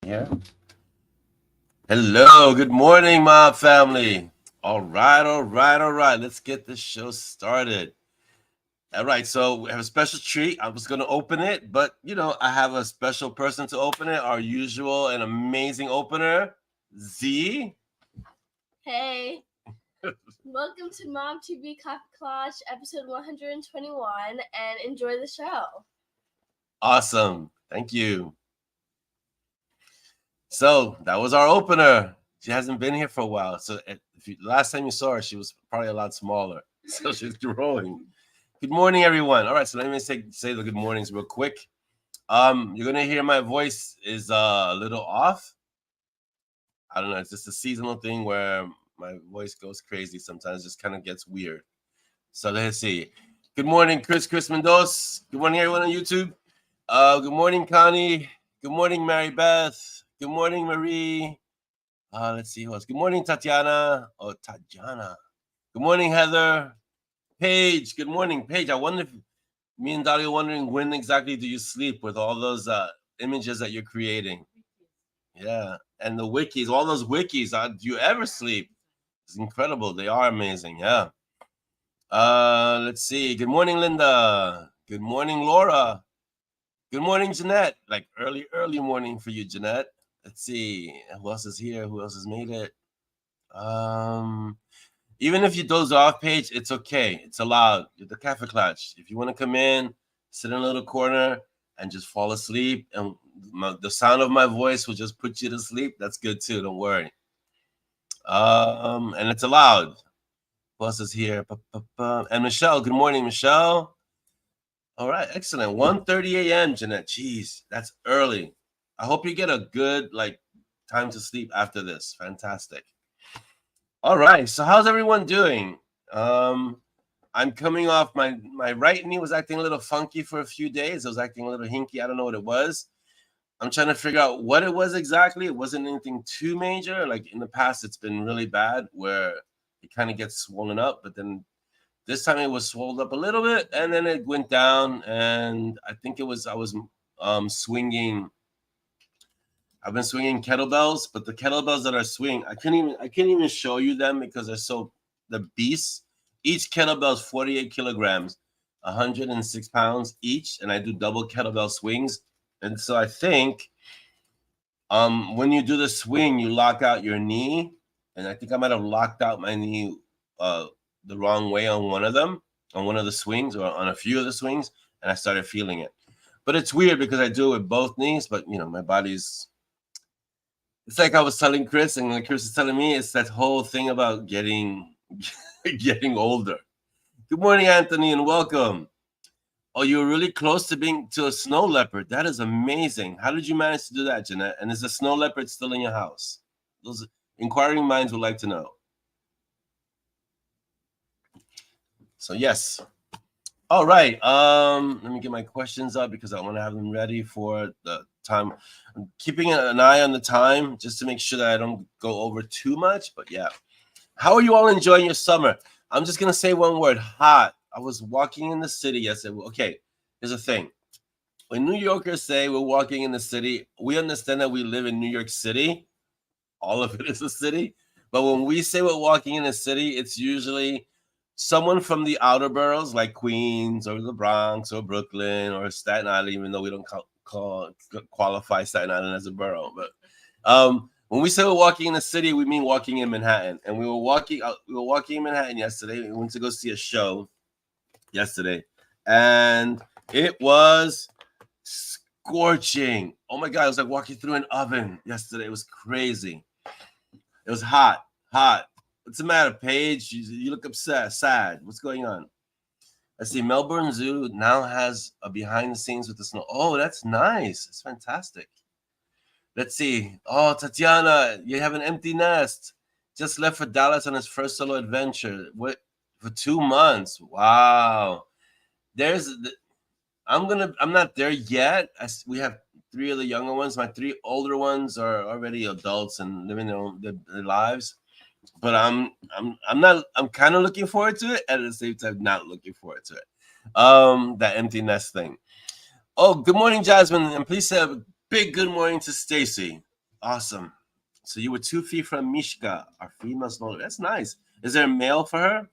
here. Hello, good morning, mob family. All right. Let's get this show started. All right, so we have a special treat. I was going to open it, but I have a special person to open it. Our usual and amazing opener, Z. Hey. Welcome to MoB Kaffeeklatsch, episode 121, and enjoy the show. Awesome. Thank you. So that was our opener. She hasn't been here for a while. So last time you saw her, she was probably a lot smaller. So she's growing. Good morning, everyone. All right, so let me say the good mornings real quick. You're gonna hear my voice is a little off. I don't know. It's just a seasonal thing where my voice goes crazy sometimes. Just kind of gets weird. So let's see. Good morning, Chris Mendoza. Good morning, everyone on YouTube. Good morning, Connie. Good morning, Mary Beth. Good morning, Marie. Let's see who else. Good morning, Tatiana. Oh, Tatjana. Good morning, Heather. Paige. Good morning, Paige. I wonder if me and Dolly are wondering when exactly do you sleep with all those images that you're creating? Yeah, and the wikis, all those wikis. Do you ever sleep? It's incredible. They are amazing. Yeah. Let's see. Good morning, Linda. Good morning, Laura. Good morning, Jeanette. Like early morning for you, Jeanette. Let's see. Who else is here? Who else has made it? Even if you doze off, Paige, it's okay. It's allowed. The Kaffeeklatsch. If you want to come in, sit in a little corner and just fall asleep, and the sound of my voice will just put you to sleep, that's good too. Don't worry. And it's allowed. Who else is here? And Michelle. Good morning, Michelle. All right, excellent. 1:30 a.m., Jeanette. Jeez, that's early. I hope you get a good time to sleep after this. Fantastic. All right, so how's everyone doing? I'm coming off my right knee was acting a little funky for a few days. It was acting a little hinky. I don't know what it was. I'm trying to figure out what it was exactly. It wasn't anything too major. Like in the past, it's been really bad where it kind of gets swollen up, but then this time it was swelled up a little bit, and then it went down. And I think I was swinging. I've been swinging kettlebells, but the kettlebells that I swing, I can't even show you them because they're so the beasts. Each kettlebell is 48 kilograms, 106 pounds each, and I do double kettlebell swings. And so I think when you do the swing, you lock out your knee, and I think I might have locked out my knee the wrong way on one of them, on one of the swings, or on a few of the swings, and I started feeling it. But it's weird because I do it with both knees, but my body's. It's like I was telling Chris, and Chris is telling me, it's that whole thing about getting older. Good morning, Anthony, and welcome. Oh, you were really close to being to a snow leopard. That is amazing. How did you manage to do that, Jeanette? And is the snow leopard still in your house? Those inquiring minds would like to know. So yes. All right. Let me get my questions up because I want to have them ready for the time. I'm keeping an eye on the time just to make sure that I don't go over too much. But yeah. How are you all enjoying your summer? I'm just gonna say one word: hot. I was walking in the city yesterday. Okay, here's the thing. When New Yorkers say we're walking in the city, we understand that we live in New York City. All of it is a city. But when we say we're walking in a city, it's usually someone from the outer boroughs like Queens or the Bronx or Brooklyn or Staten Island, even though we don't qualify Staten Island as a borough. But when we say we're walking in the city, we mean walking in Manhattan. And we were walking in Manhattan yesterday. We went to go see a show yesterday, and it was scorching. Oh my God, it was like walking through an oven yesterday. It was crazy. It was hot. What's the matter, Paige? You look upset, sad. What's going on? I see Melbourne Zoo now has a behind the scenes with the snow. Oh, that's nice. It's fantastic. Let's see. Oh, Tatiana, you have an empty nest. Just left for Dallas on his first solo adventure. What? For 2 months. Wow. I'm not there yet. We have 3 of the younger ones. My 3 older ones are already adults and living their lives. But I'm kind of looking forward to it, and at the same time not looking forward to it. That empty nest thing. Oh, good morning, Jasmine, and please say a big good morning to Stacy. Awesome. So you were 2 feet from Mishka, our female snow leopard. That's nice. Is there a male for her?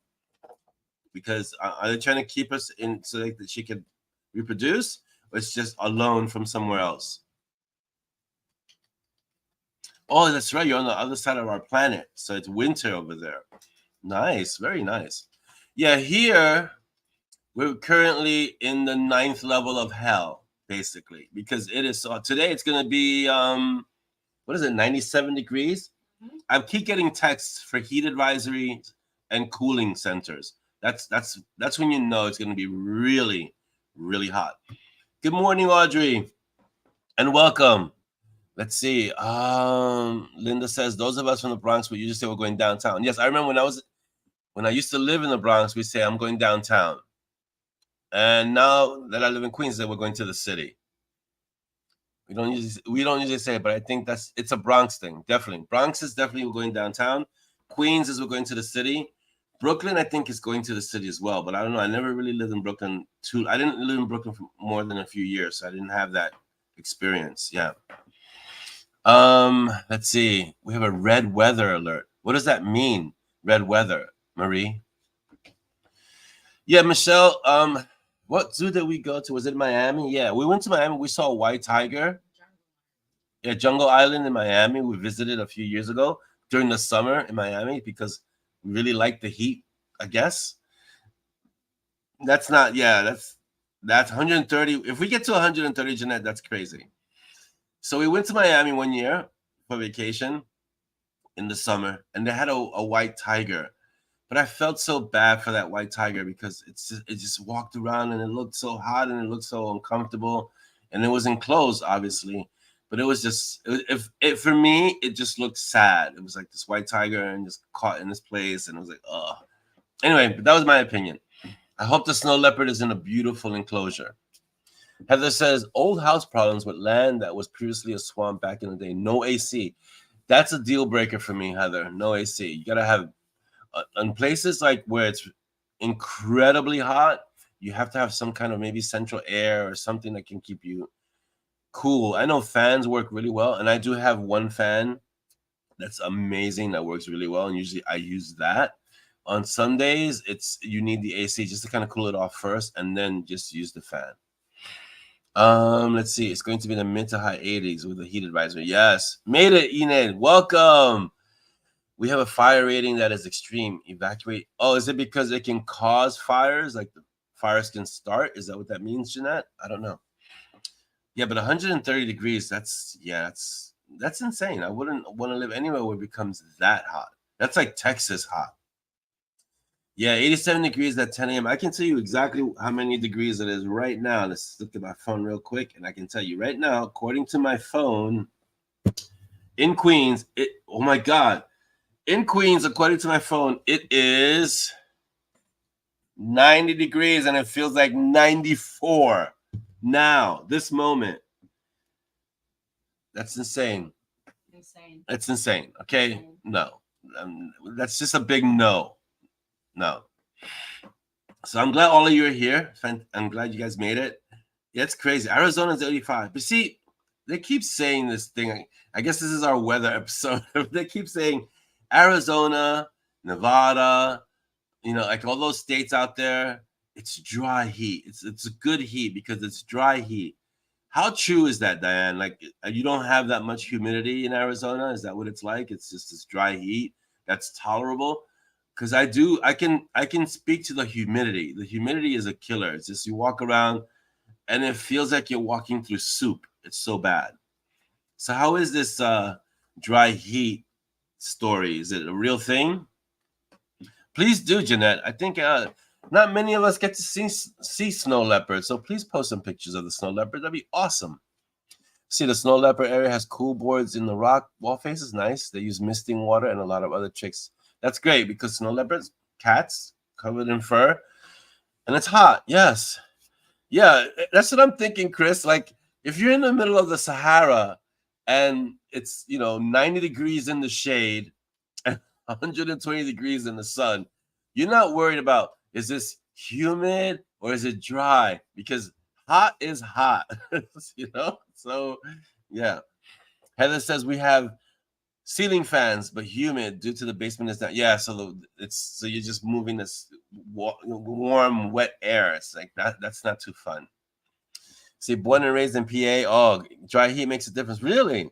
Because are they trying to keep us in so that she can reproduce, or it's just alone from somewhere else? Oh, that's right. You're on the other side of our planet, so it's winter over there. Nice, very nice. Yeah, here we're currently in the 9th level of hell, basically, because it is so. Today it's gonna be what is it, 97 degrees? I keep getting texts for heat advisories and cooling centers. That's when you know it's going to be really, really hot. Good morning, Audrey, and welcome. Let's see. Linda says those of us from the Bronx would usually say we're going downtown. Yes, I remember when I used to live in the Bronx, we say I'm going downtown. And now that I live in Queens, we're going to the city. We don't usually say it, but I think it's a Bronx thing. Definitely. Bronx is definitely we're going downtown. Queens is we're going to the city. Brooklyn, I think, is going to the city as well. But I don't know. I never really lived in Brooklyn I didn't live in Brooklyn for more than a few years, so I didn't have that experience. Yeah. Let's see. We have a red weather alert. What does that mean? Red weather, Marie? Yeah, Michelle. What zoo did we go to? Was it Miami? Yeah, we went to Miami. We saw a white tiger. Yeah, Jungle Island in Miami. We visited a few years ago during the summer in Miami because we really liked the heat, I guess. That's 130. If we get to 130, Jeanette, that's crazy. So we went to Miami one year for vacation in the summer, and they had a white tiger. But I felt so bad for that white tiger because it just walked around and it looked so hot and it looked so uncomfortable, and it was enclosed, obviously. But it was just for me, it just looked sad. It was like this white tiger and just caught in this place, and it was like, oh. Anyway, but that was my opinion. I hope the snow leopard is in a beautiful enclosure. Heather says old house problems with land that was previously a swamp back in the day. No AC. That's a deal breaker for me, Heather. No AC. You gotta have in places like where it's incredibly hot, you have to have some kind of maybe central air or something that can keep you cool. I know fans work really well, and I do have one fan that's amazing that works really well, and usually I use that. On Sundays, you need the AC just to kind of cool it off first, and then just use the fan. Let's see. It's going to be in the mid to high 80s with a heat advisory. Yes, made it, Enid. Welcome. We have a fire rating that is extreme. Evacuate. Oh, is it because it can cause fires? Like the fires can start? Is that what that means, Jeanette? I don't know. Yeah, but 130 degrees, that's insane. I wouldn't want to live anywhere where it becomes that hot. That's like Texas hot. Yeah, 87 degrees at 10 a.m. I can tell you exactly how many degrees it is right now. Let's look at my phone real quick, and I can tell you right now, according to my phone, in Queens, oh my God. In Queens, according to my phone, it is 90 degrees, and it feels like 94 now, this moment. That's insane. That's insane. Okay? No. That's just a big no. No. So I'm glad all of you are here. I'm glad you guys made it. Yeah, it's crazy. Arizona's 85. But see, they keep saying this thing. I guess this is our weather episode. They keep saying Arizona, Nevada, like all those states out there, it's dry heat. It's a good heat because it's dry heat. How true is that, Diane? Like, you don't have that much humidity in Arizona? Is that what it's like? It's just this dry heat that's tolerable? Because I can speak to the humidity. The humidity is a killer. It's just you walk around and it feels like you're walking through soup. It's so bad. So how is this dry heat story? Is it a real thing? Please do, Jeanette. I think not many of us get to see snow leopards, so please post some pictures of the snow leopard. That'd be awesome. See, the snow leopard area has cool boards in the rock wall faces. Nice. They use misting water and a lot of other tricks. That's great because snow leopards, cats covered in fur, and it's hot. Yes. Yeah, that's what I'm thinking, Chris. Like, if you're in the middle of the Sahara and it's 90 degrees in the shade and 120 degrees in the sun, you're not worried about is this humid or is it dry, because hot is hot. So yeah. Heather says we have ceiling fans, but humid due to the basement is not. Yeah, so so you're just moving this warm, wet air. It's like that. That's not too fun. See, born and raised in PA. Oh, dry heat makes a difference. Really?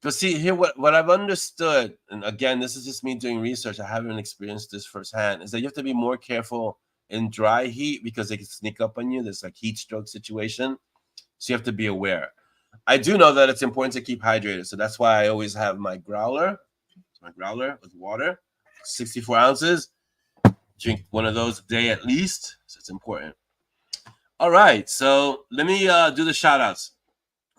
But see, here what I've understood, and again, this is just me doing research. I haven't experienced this firsthand. Is that you have to be more careful in dry heat because they can sneak up on you. There's like heat stroke situation, so you have to be aware. I do know that it's important to keep hydrated, so that's why I always have my growler with water, 64 ounces. Drink one of those a day at least, so it's important. All right, so let me do the shout outs.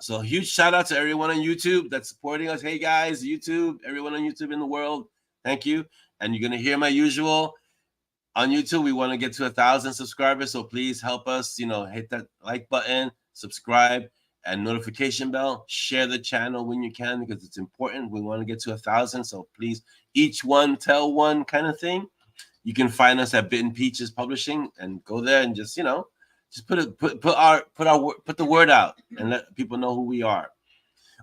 So huge shout out to everyone on YouTube that's supporting us. Hey guys, YouTube, everyone on YouTube in the world, thank you. And you're gonna hear my usual on YouTube. We want to get to 1,000 subscribers, so please help us. You know, hit that like button, subscribe, and notification bell. Share the channel when you can because it's important. We want to get to 1,000, so please, each one tell one kind of thing. You can find us at Bitten Peaches Publishing and go there and just just put the word out and let people know who we are.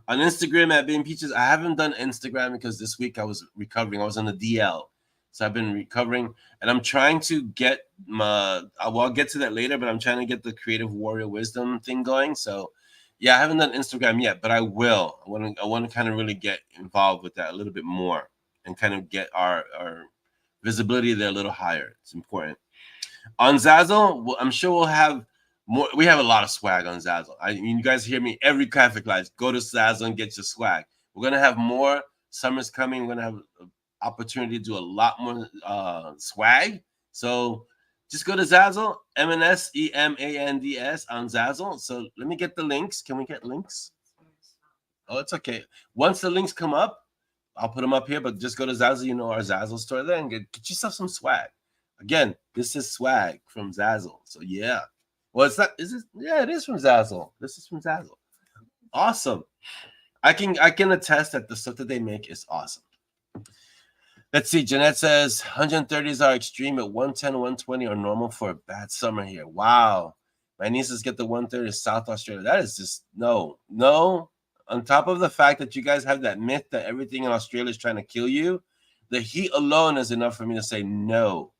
On Instagram at Bitten Peaches. I haven't done Instagram because this week I was recovering. I was on the DL, so I've been recovering, and I'm trying to get my. Well, I'll get to that later, but I'm trying to get the Creative Warrior Wisdom thing going. So, yeah, I haven't done Instagram yet, but I will. I want to kind of really get involved with that a little bit more and kind of get our visibility there a little higher. It's important. On Zazzle, I'm sure we'll have more. We have a lot of swag on Zazzle. I mean, you guys hear me every Kaffeeklatsch. Go to Zazzle and get your swag. We're gonna have more. Summer's coming. We're gonna have an opportunity to do a lot more swag. So just go to Zazzle, M&S EMANDS on Zazzle. So let me get the links. Can we get links? Oh, it's okay. Once the links come up, I'll put them up here. But just go to Zazzle. You know our Zazzle store there and get yourself some swag. Again, this is swag from Zazzle. So yeah. Well, it's not. Is it? Yeah, it is from Zazzle. This is from Zazzle. Awesome. I can attest that the stuff that they make is awesome. Let's see. Jeanette says 130s are extreme, but 110, 120 are normal for a bad summer here. Wow. My nieces get the 130 South Australia. That is just no. On top of the fact that you guys have that myth that everything in Australia is trying to kill you, the heat alone is enough for me to say no.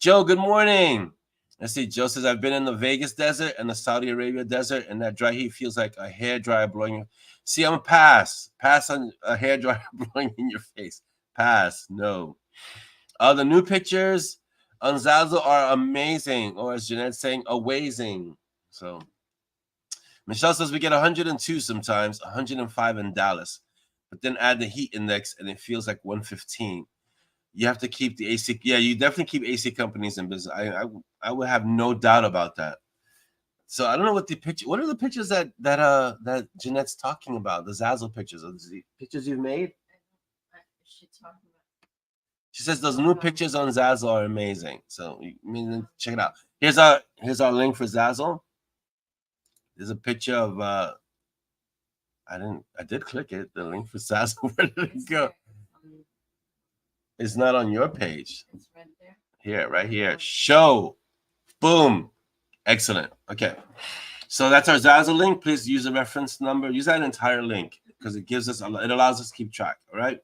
Joe, good morning. Let's see. Joe says, I've been in the Vegas desert and the Saudi Arabia desert, and that dry heat feels like a hairdryer blowing you. See, I'm a pass. Pass on a hairdryer blowing in your face. Pass. No. The new pictures on Zazzle are amazing, or as Jeanette's saying, amazing. So Michelle says we get 102 sometimes, 105 in Dallas, but then add the heat index and it feels like 115. You have to keep the AC. Yeah, you definitely keep AC companies in business. I would have no doubt about that. So I don't know what the picture. What are the pictures that Jeanette's talking about? The Zazzle pictures. Are the pictures you've made? She says those new pictures on Zazzle are amazing. So check it out. Here's our link for Zazzle. There's a picture of I did click it. The link for Zazzle. Where did it go? It's not on your page. It's right there. Here, right here. Show. Boom. Excellent. Okay. So that's our Zazzle link. Please use the reference number. Use that entire link because it allows us to keep track. All right.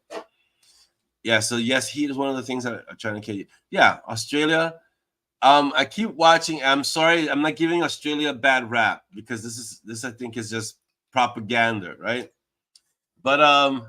Yeah. So yes, heat is one of the things that are trying to kill you. Yeah. Australia. I keep watching. I'm sorry. I'm not giving Australia a bad rap because this I think is just propaganda, right? But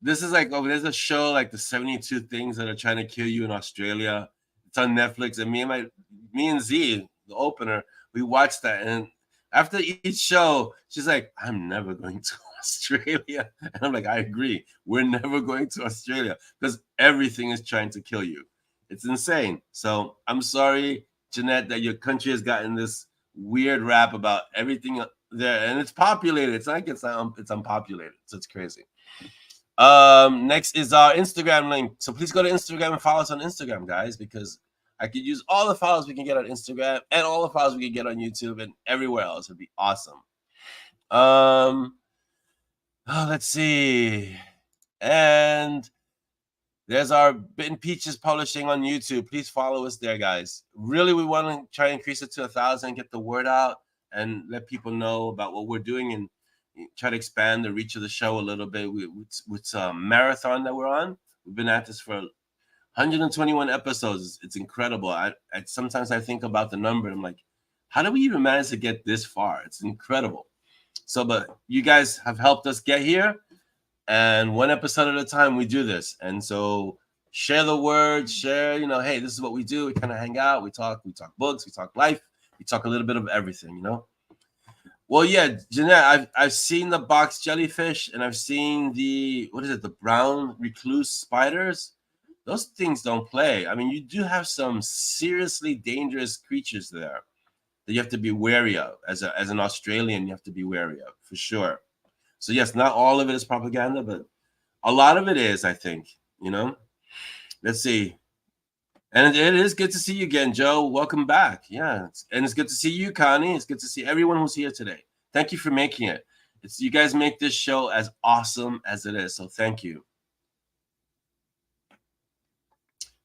this is like, there's a show like the 72 things that are trying to kill you in Australia. It's on Netflix, and me and Z, the opener, we watched that, and after each show, she's like, I'm never going to Australia. And I'm like, I agree. We're never going to Australia because everything is trying to kill you. It's insane. So I'm sorry, Jeanette, that your country has gotten this weird rap about everything there, and it's populated. It's like it's unpopulated, so it's crazy. Next is our Instagram link. So please go to Instagram and follow us on Instagram, guys, because I could use all the followers we can get on Instagram and all the followers we can get on YouTube and everywhere else. It'd be awesome. Let's see. And there's our Bitten Peaches Publishing on YouTube. Please follow us there, guys. Really, we want to try and increase it to 1,000, get the word out, and let people know about what we're doing. And try to expand the reach of the show a little bit with marathon that we're on. We've been at this for 121 episodes. It's incredible. I sometimes I think about the number. I'm like, how do we even manage to get this far? It's incredible. So, but you guys have helped us get here, and one episode at a time we do this. And so share the word, share, hey, this is what we do. We kind of hang out, we talk books, we talk life, we talk a little bit of everything, Well, yeah, Jeanette, I've seen the box jellyfish, and I've seen the brown recluse spiders. Those things don't play. I mean, you do have some seriously dangerous creatures there that you have to be wary of. As an Australian, you have to be wary of, for sure. So yes, not all of it is propaganda, but a lot of it is, I think, Let's see. And it is good to see you again, Joe. Welcome back. Yeah, and it's good to see you, Connie. It's good to see everyone who's here today. Thank you for making it. You guys make this show as awesome as it is, so thank you.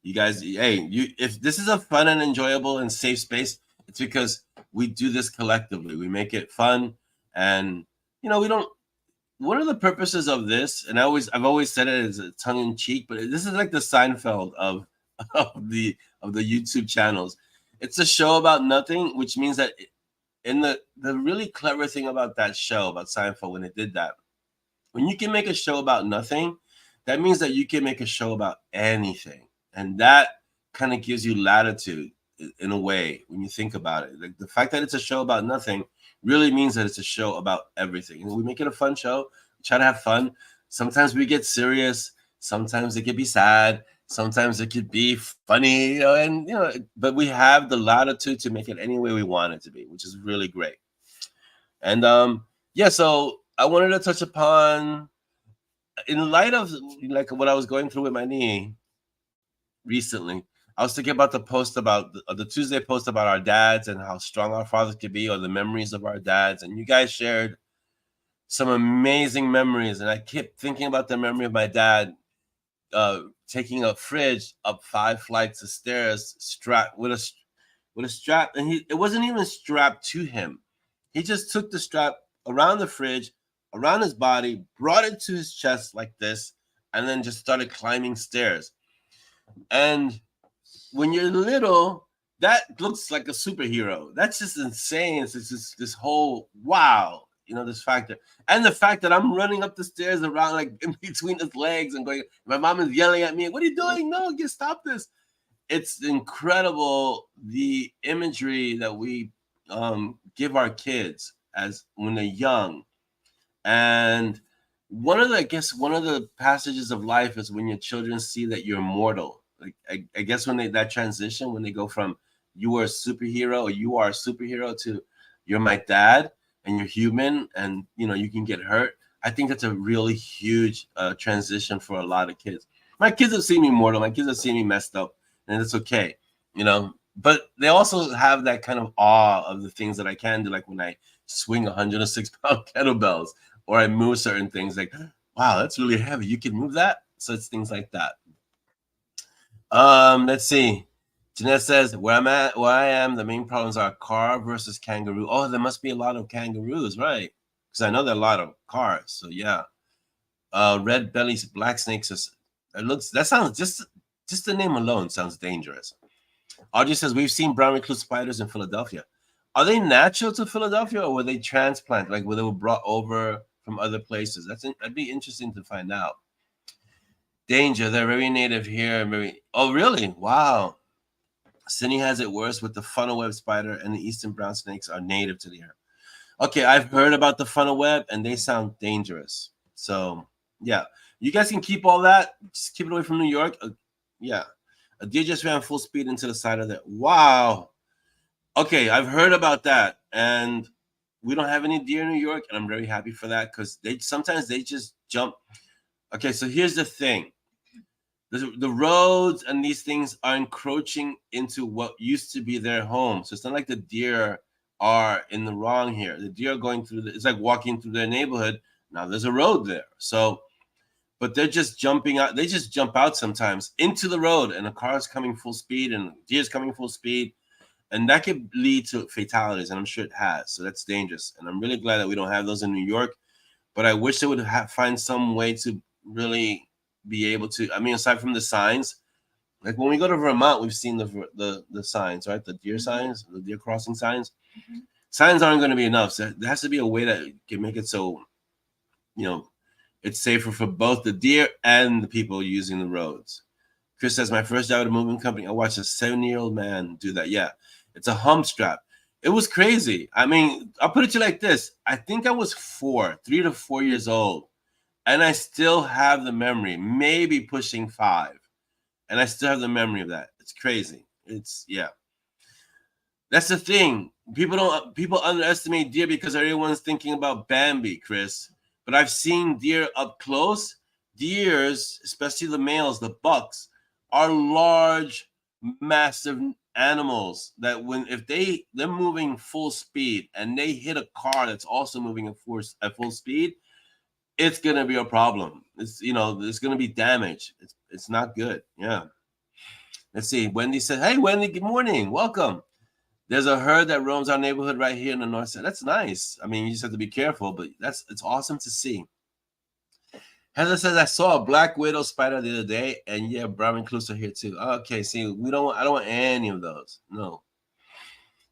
You guys, hey, if this is a fun and enjoyable and safe space, it's because we do this collectively. We make it fun, and we don't. One of the purposes of this, and I've always said it as a tongue in cheek, but this is like the Seinfeld of the YouTube channels. It's a show about nothing, which means that in the really clever thing about that show, about Seinfeld, when it did that, when you can make a show about nothing, that means that you can make a show about anything. And that kind of gives you latitude in a way when you think about it. Like the fact that it's a show about nothing really means that it's a show about everything. And we make it a fun show. We try to have fun. Sometimes we get serious. Sometimes it could be sad. Sometimes it could be funny, but we have the latitude to make it any way we want it to be, which is really great. And so I wanted to touch upon, in light of like what I was going through with my knee recently, I was thinking about the post about the Tuesday post about our dads and how strong our fathers could be, or the memories of our dads. And you guys shared some amazing memories. And I kept thinking about the memory of my dad taking a fridge up 5 flights of stairs strapped with a strap. And it wasn't even strapped to him. He just took the strap around the fridge, around his body, brought it to his chest like this, and then just started climbing stairs. And when you're little, that looks like a superhero. That's just insane. It's just this whole wow, this factor. And the fact that I'm running up the stairs around, like in between his legs, and going, my mom is yelling at me, "What are you doing? No, stop this." It's incredible, the imagery that we give our kids as when they're young. And one of the passages of life is when your children see that you're mortal. Like I guess when that transition, when they go from you are a superhero or you are a superhero to you're my dad and you're human and you can get hurt. I think that's a really huge transition for a lot of kids. My kids have seen me mortal. My kids have seen me messed up, and it's okay, But they also have that kind of awe of the things that I can do, like when I swing 106-pound kettlebells or I move certain things. Like, wow, that's really heavy. You can move that. So it's things like that. Let's see. Jeanette says, where I am, the main problems are car versus kangaroo. Oh, there must be a lot of kangaroos, right? Because I know there are a lot of cars. So yeah. Red bellies, black snakes. That sounds just the name alone sounds dangerous. Audrey says, we've seen brown recluse spiders in Philadelphia. Are they natural to Philadelphia, or were they transplanted? Like, were they brought over from other places? That'd be interesting to find out. Danger, they're very native here. Oh, really? Wow. Sydney has it worse with the funnel web spider, and the eastern brown snakes are native to the area. Okay, I've heard about the funnel web, and they sound dangerous. So, yeah. You guys can keep all that. Just keep it away from New York. Yeah. A deer just ran full speed into the side of that. Wow. Okay, I've heard about that. And we don't have any deer in New York, and I'm very happy for that because sometimes they just jump. Okay, so here's the thing. The roads and these things are encroaching into what used to be their home. So it's not like the deer are in the wrong here. The deer are going through it's like walking through their neighborhood. Now there's a road there. So, but they're just jumping out. They just jump out sometimes into the road, and a car is coming full speed and deer's coming full speed. And that could lead to fatalities, and I'm sure it has. So that's dangerous. And I'm really glad that we don't have those in New York. but I wish they would find some way to really be able to. I mean, aside from the signs, like when we go to Vermont, we've seen the signs, right? The deer signs, the deer crossing signs. Signs aren't going to be enough. So there has to be a way that can make it so, it's safer for both the deer and the people using the roads. Chris says, my first job at a moving company, I watched a 70-year-old man do that. Yeah, it's a hump strap. It was crazy. I mean, I'll put it to you like this. I think I was 3 to 4 years old, and I still have the memory, maybe pushing 5. And I still have the memory of that. It's crazy. Yeah. That's the thing. People underestimate deer because everyone's thinking about Bambi, Chris. But I've seen deer up close. Deers, especially the males, the bucks, are large, massive animals that if they're moving full speed and they hit a car that's also moving at full speed, it's gonna be a problem. There's gonna be damage. It's not good. Yeah. Let's see. Wendy said, "Hey, Wendy, good morning. Welcome." There's a herd that roams our neighborhood right here in the north side. That's nice. I mean, you just have to be careful, but it's awesome to see. Heather says, I saw a black widow spider the other day, and yeah, brown recluse are here too. Okay, see, I don't want any of those. No.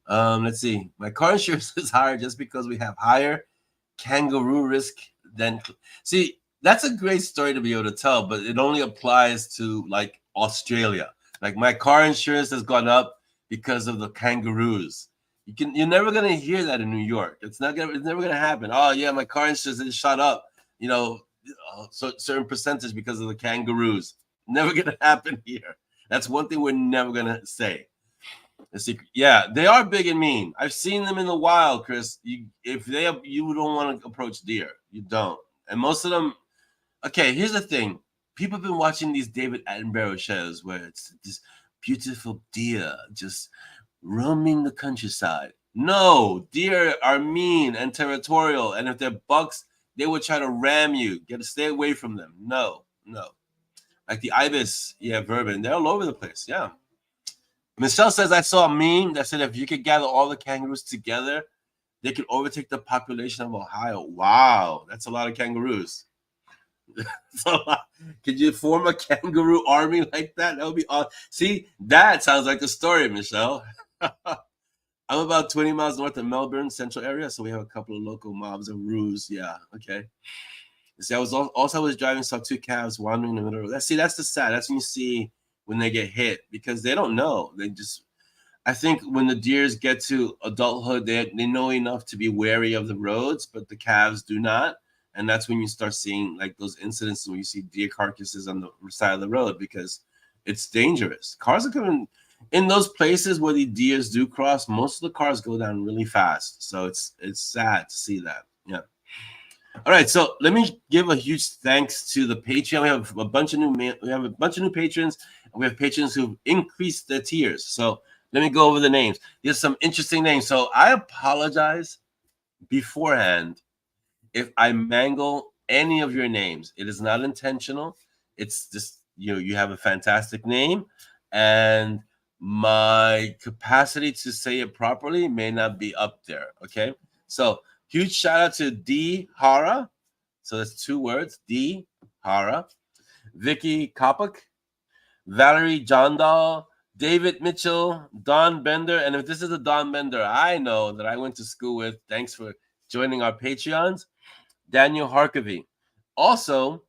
Let's see. My car insurance is higher just because we have higher kangaroo risk than. See, that's a great story to be able to tell, but it only applies to like Australia. Like my car insurance has gone up because of the kangaroos. You're never gonna hear that in New York. It's never gonna happen. Oh yeah, my car insurance is shot up. So certain percentage because of the kangaroos. Never gonna happen here. That's one thing we're never gonna say. The secret. Yeah, they are big and mean. I've seen them in the wild, Chris. You don't want to approach deer. You don't. And most of them. Okay, here's the thing. People have been watching these David Attenborough shows where it's this beautiful deer just roaming the countryside. No, deer are mean and territorial, and if they're bucks, they would try to ram you. You got to stay away from them. No. Like the ibis, vermin. They're all over the place. Yeah. Michelle says, I saw a meme that said if you could gather all the kangaroos together, they could overtake the population of Ohio. Wow, that's a lot of kangaroos. Could you form a kangaroo army like that? That would be awesome. See, that sounds like a story, Michelle. I'm about 20 miles north of Melbourne, central area, so we have a couple of local mobs and roos. Yeah, okay. See, I was driving, saw 2 calves wandering in the middle of that. See, that's the sad. That's when you see when they get hit because they don't know. I think when the deers get to adulthood, they know enough to be wary of the roads, but the calves do not. And that's when you start seeing like those incidents where you see deer carcasses on the side of the road because it's dangerous. Cars are coming in those places where the deers do cross. Most of the cars go down really fast. So it's sad to see that. Yeah. All right, so let me give a huge thanks to the Patreon. We have a bunch of new patrons, and we have patrons who've increased their tiers. So let me go over the names. There's some interesting names. So I apologize beforehand if I mangle any of your names. It is not intentional. It's just you have a fantastic name, and my capacity to say it properly may not be up there. Okay, so huge shout out to D Hara. So that's 2 words. D Hara, Vicky Kopak, Valerie Jondal, David Mitchell, Don Bender. And if this is a Don Bender I know that I went to school with, thanks for joining our Patreons. Daniel Harkavy. Also,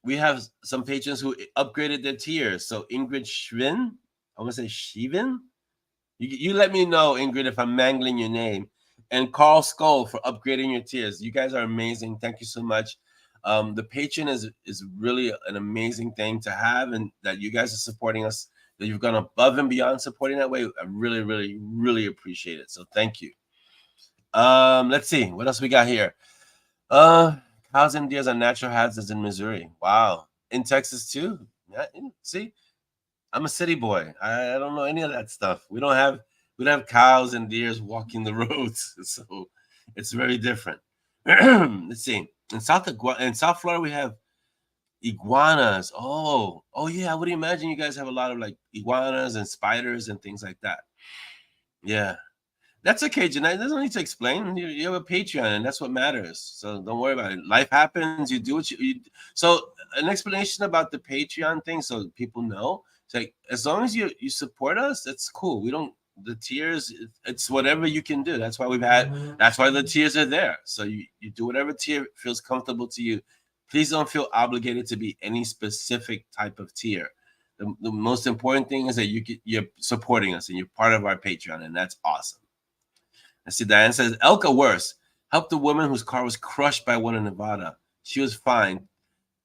we have some patrons who upgraded their tiers. So Ingrid Schwinn, I want to say Shivin. You let me know, Ingrid, if I'm mangling your name. And Carl Skull for upgrading your tiers. You guys are amazing. Thank you so much. The Patreon is really an amazing thing to have, and that you guys are supporting us, that you've gone above and beyond supporting that way. I really, really, really appreciate it. So thank you. Let's see. What else we got here? Cows and deers are natural hazards in Missouri. Wow. In Texas too? Yeah, see? I'm a city boy. I don't know any of that stuff. We don't have cows and deers walking the roads, so it's very different. Let's see. In South Florida, we have iguanas. Oh yeah. I would imagine you guys have a lot of like iguanas and spiders and things like that. Yeah. That's okay, Jeanette. There's no need to explain. You have a Patreon, and that's what matters. So don't worry about it. Life happens. You do what you. So an explanation about the Patreon thing, so people know. It's like as long as you support us, that's cool. We don't the tiers. It's whatever you can do. That's why we've had. That's why the tiers are there. So you do whatever tier feels comfortable to you. Please don't feel obligated to be any specific type of tier. The most important thing is that you're supporting us and you're part of our Patreon, and that's awesome. I see Diane says, Elka worse. Helped a woman whose car was crushed by one in Nevada. She was fine.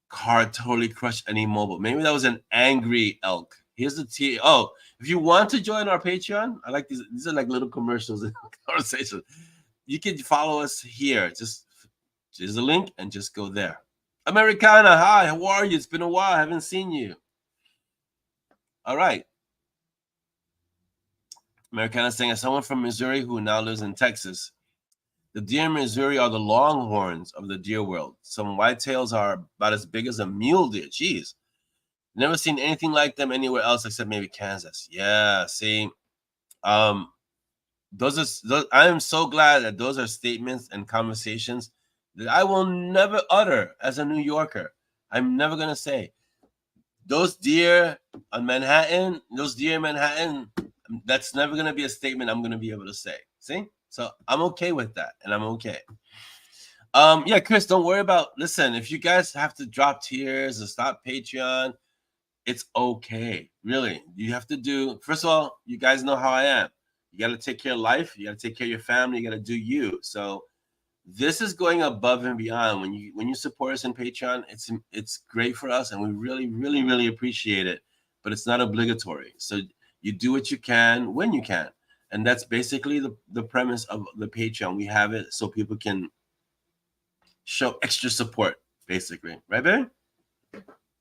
Car totally crushed and immobile. Maybe that was an angry elk. Here's the T. Oh, if you want to join our Patreon, I like these. These are like little commercials and conversations. You can follow us here. Just here's the link and just go there. Americana, hi, how are you? It's been a while. I haven't seen you. All right. Americana saying, as someone from Missouri who now lives in Texas, the deer in Missouri are the longhorns of the deer world. Some whitetails are about as big as a mule deer. Jeez. Never seen anything like them anywhere else except maybe Kansas. Yeah, see. I am so glad that those are statements and conversations that I will never utter as a New Yorker. I'm never going to say, those deer in Manhattan, that's never going to be a statement I'm going to be able to say. See? So I'm okay with that, and I'm okay. Yeah, Chris, don't worry about, listen, if you guys have to drop tiers or stop Patreon, it's okay. Really. You have to do, first of all, you guys know how I am. You got to take care of life. You got to take care of your family. You got to do you. So this is going above and beyond. When you support us in Patreon, it's great for us, and we really, really, really appreciate it. But it's not obligatory. So you do what you can when you can. And that's basically the premise of the Patreon. We have it so people can show extra support, basically. Right, baby?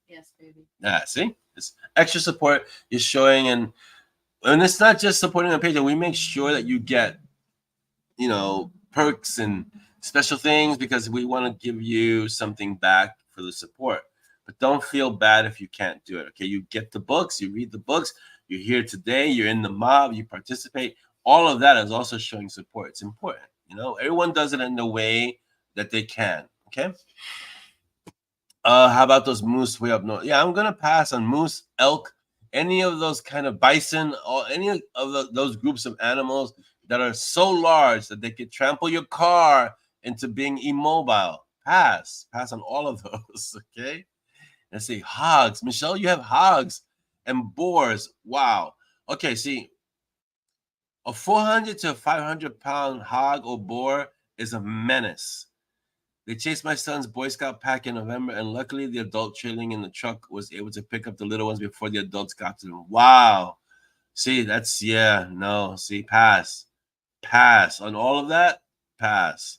Yes, baby. Yeah, see? It's extra support you're showing. And it's not just supporting the Patreon. We make sure that you get, perks and special things because we want to give you something back for the support. But don't feel bad if you can't do it, okay? You get the books, you read the books, you're here today, you're in the mob, you participate. All of that is also showing support. It's important, Everyone does it in the way that they can, okay? How about those moose way up north? Yeah, I'm going to pass on moose, elk, any of those kind of bison, or any of those groups of animals that are so large that they could trample your car into being immobile. Pass on all of those, okay? Let's see, hogs. Michelle, you have hogs and boars. Wow. Okay, see, a 400 to 500 pound hog or boar is a menace. They chased my son's Boy Scout pack in November, and luckily the adult trailing in the truck was able to pick up the little ones before the adults got to them. Wow. See, pass. Pass. On all of that, pass.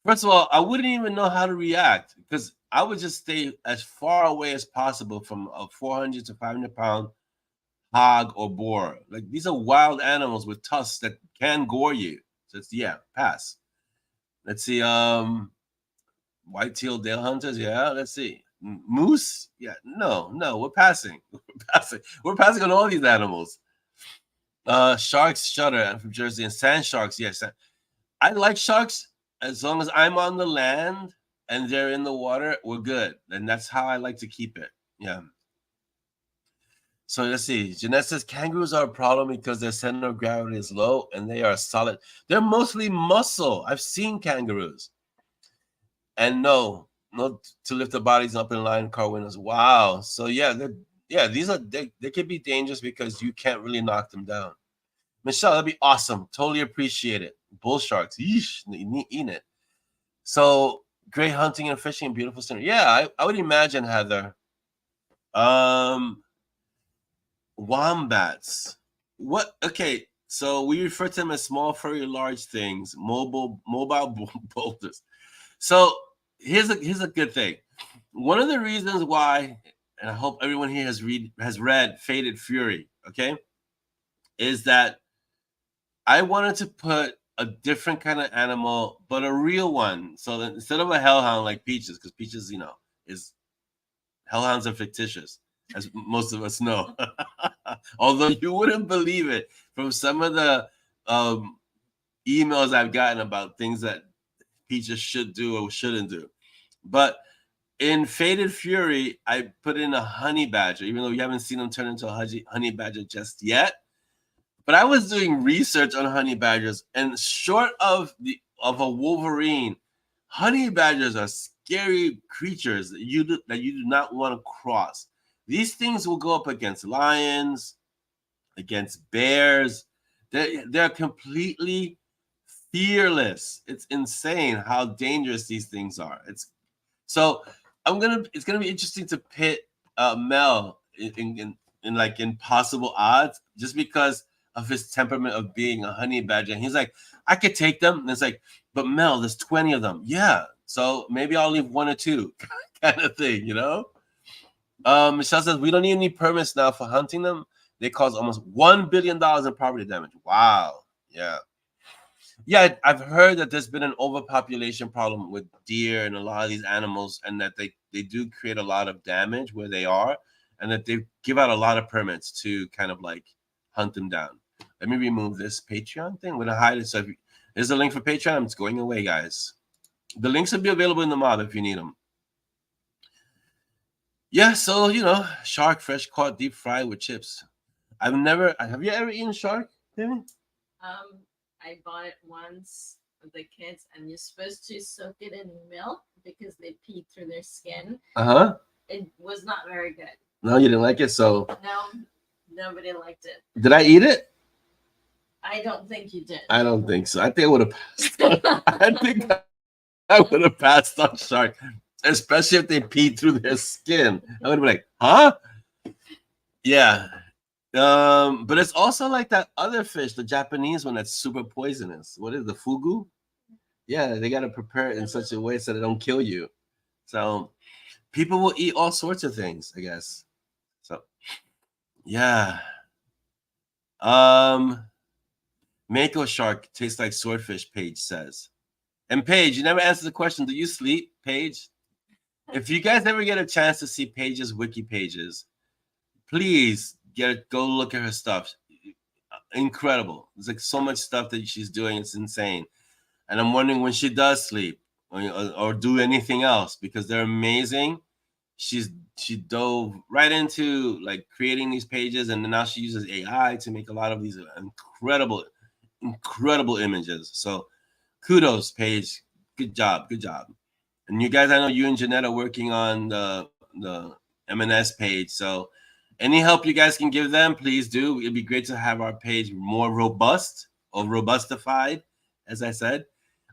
First of all, I wouldn't even know how to react because I would just stay as far away as possible from a 400 to 500 pound hog or boar. Like, these are wild animals with tusks that can gore you. So pass. Let's see. White-tailed dale hunters, yeah. Let's see. Moose, yeah. No, we're passing. We're passing on all these animals. Sharks shudder. I'm from Jersey, and sand sharks, yes. I like sharks as long as I'm on the land and they're in the water. We're good, and that's how I like to keep it. Yeah. So let's see. Jeanette says kangaroos are a problem because their center of gravity is low and they are solid. They're mostly muscle. I've seen kangaroos. And no, to lift the bodies up in line car windows. Wow. So these are they can be dangerous because you can't really knock them down. Michelle, that'd be awesome. Totally appreciate it. Bull sharks, yeesh, eating it. So great hunting and fishing, beautiful scenery. Yeah, I would imagine, Heather. Wombats. What? Okay, so we refer to them as small, furry, large things, mobile boulders. So here's a good thing. One of the reasons why, and I hope everyone here has read Fated Fury, okay, is that I wanted to put a different kind of animal, but a real one. So that instead of a hellhound like Peaches, because Peaches, is hellhounds are fictitious, as most of us know. Although you wouldn't believe it, from some of the emails I've gotten about things that Peaches should do or shouldn't do. But in Faded Fury, I put in a honey badger, even though you haven't seen them turn into a honey badger just yet. But I was doing research on honey badgers, and short of a Wolverine, honey badgers are scary creatures that you do not want to cross. These things will go up against lions, against bears. They're completely fearless. It's insane how dangerous these things are. It's gonna be interesting to pit Mel in possible odds, just because of his temperament of being a honey badger. And he's like, I could take them. And it's like, but Mel, there's 20 of them. Yeah. So maybe I'll leave 1 or 2 kind of thing, you know? Michelle says, we don't need any permits now for hunting them. They cause almost $1 billion in property damage. Wow. Yeah. Yeah, I've heard that there's been an overpopulation problem with deer and a lot of these animals, and that they do create a lot of damage where they are, and that they give out a lot of permits to kind of like hunt them down. Let me remove this Patreon thing. I'm going to hide it. So there's a link for Patreon. It's going away, guys. The links will be available in the mob if you need them. Yeah, so, you know, shark fresh caught, deep fried with chips. Have you ever eaten shark, David? I bought it once with the kids, and you're supposed to soak it in milk because they pee through their skin. Uh-huh. It was not very good. No, you didn't like it, so... No, nobody liked it. Did I eat it? I don't think you did. I don't think so. I think I would have passed on. I think I would have passed on shark, especially if they peed through their skin. I would have been like, huh? Yeah. But it's also like that other fish, the Japanese one that's super poisonous. What is the fugu? Yeah, they got to prepare it in such a way so they don't kill you. So people will eat all sorts of things, I guess. So yeah. Mako shark tastes like swordfish, Paige says. And Paige, you never answered the question. Do you sleep, Paige? If you guys ever get a chance to see Paige's wiki pages, please go look at her stuff. Incredible. There's like so much stuff that she's doing. It's insane. And I'm wondering when she does sleep or do anything else, because they're amazing. She dove right into like creating these pages, and now she uses AI to make a lot of these incredible images. So kudos, Paige. Good job. And you guys, I know you and Jeanette are working on the M&S page. So any help you guys can give them, please do. It'd be great to have our page more robust or robustified, as I said.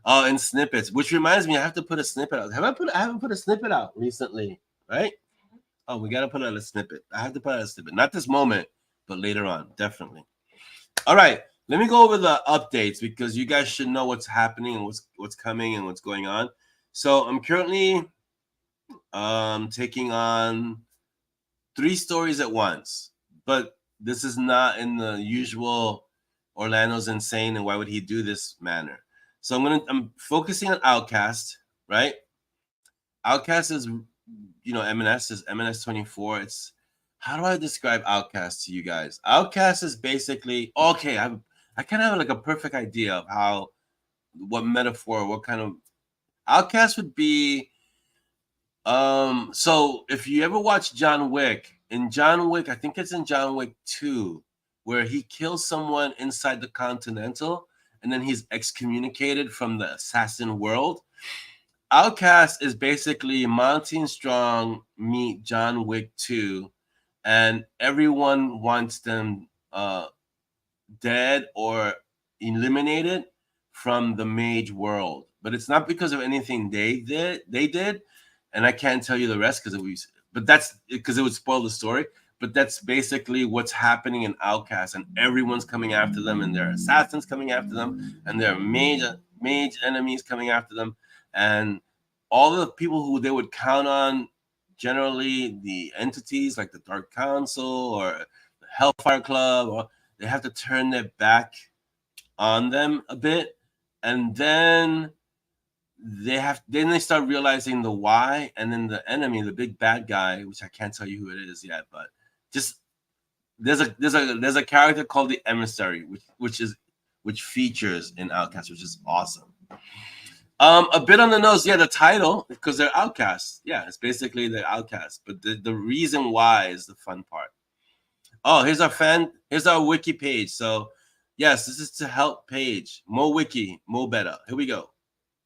And snippets, which reminds me, I have to put a snippet out. I haven't put a snippet out recently, right? Oh, we gotta put out a snippet. I have to put out a snippet. Not this moment, but later on, definitely. All right, let me go over the updates, because you guys should know what's happening and what's coming and what's going on. So I'm currently taking on 3 stories at once, but this is not in the usual Orlando's insane and why would he do this manner. So I'm focusing on Outcast, right? Outcast is, you know, M&S is M&S 24. It's, how do I describe Outcast to you guys? Outcast is basically, okay, I kind of have like a perfect idea of what metaphor, what kind of Outcast would be. So if you ever watch John Wick, in John Wick, I think it's in John Wick 2, where he kills someone inside the Continental, and then he's excommunicated from the assassin world. Outcast is basically Monty Strong meet John Wick 2, and everyone wants them dead or eliminated from the mage world. But it's not because of anything they did, and I can't tell you the rest that's because it would spoil the story. But that's basically what's happening in Outcast, and everyone's coming after them, and there are assassins coming after them, and there are mage enemies coming after them, and all the people who they would count on, generally the entities like the Dark Council or the Hellfire Club, or they have to turn their back on them a bit, and then they start realizing the why, and then the enemy, the big bad guy, which I can't tell you who it is yet, but just there's a character called the Emissary, which which features in Outcast, which is awesome. A bit on the nose, yeah, the title, because they're outcasts. Yeah, it's basically they're outcasts. But the reason why is the fun part. Oh, here's our wiki page. So yes, this is to help page. Mo wiki, mo better. Here we go.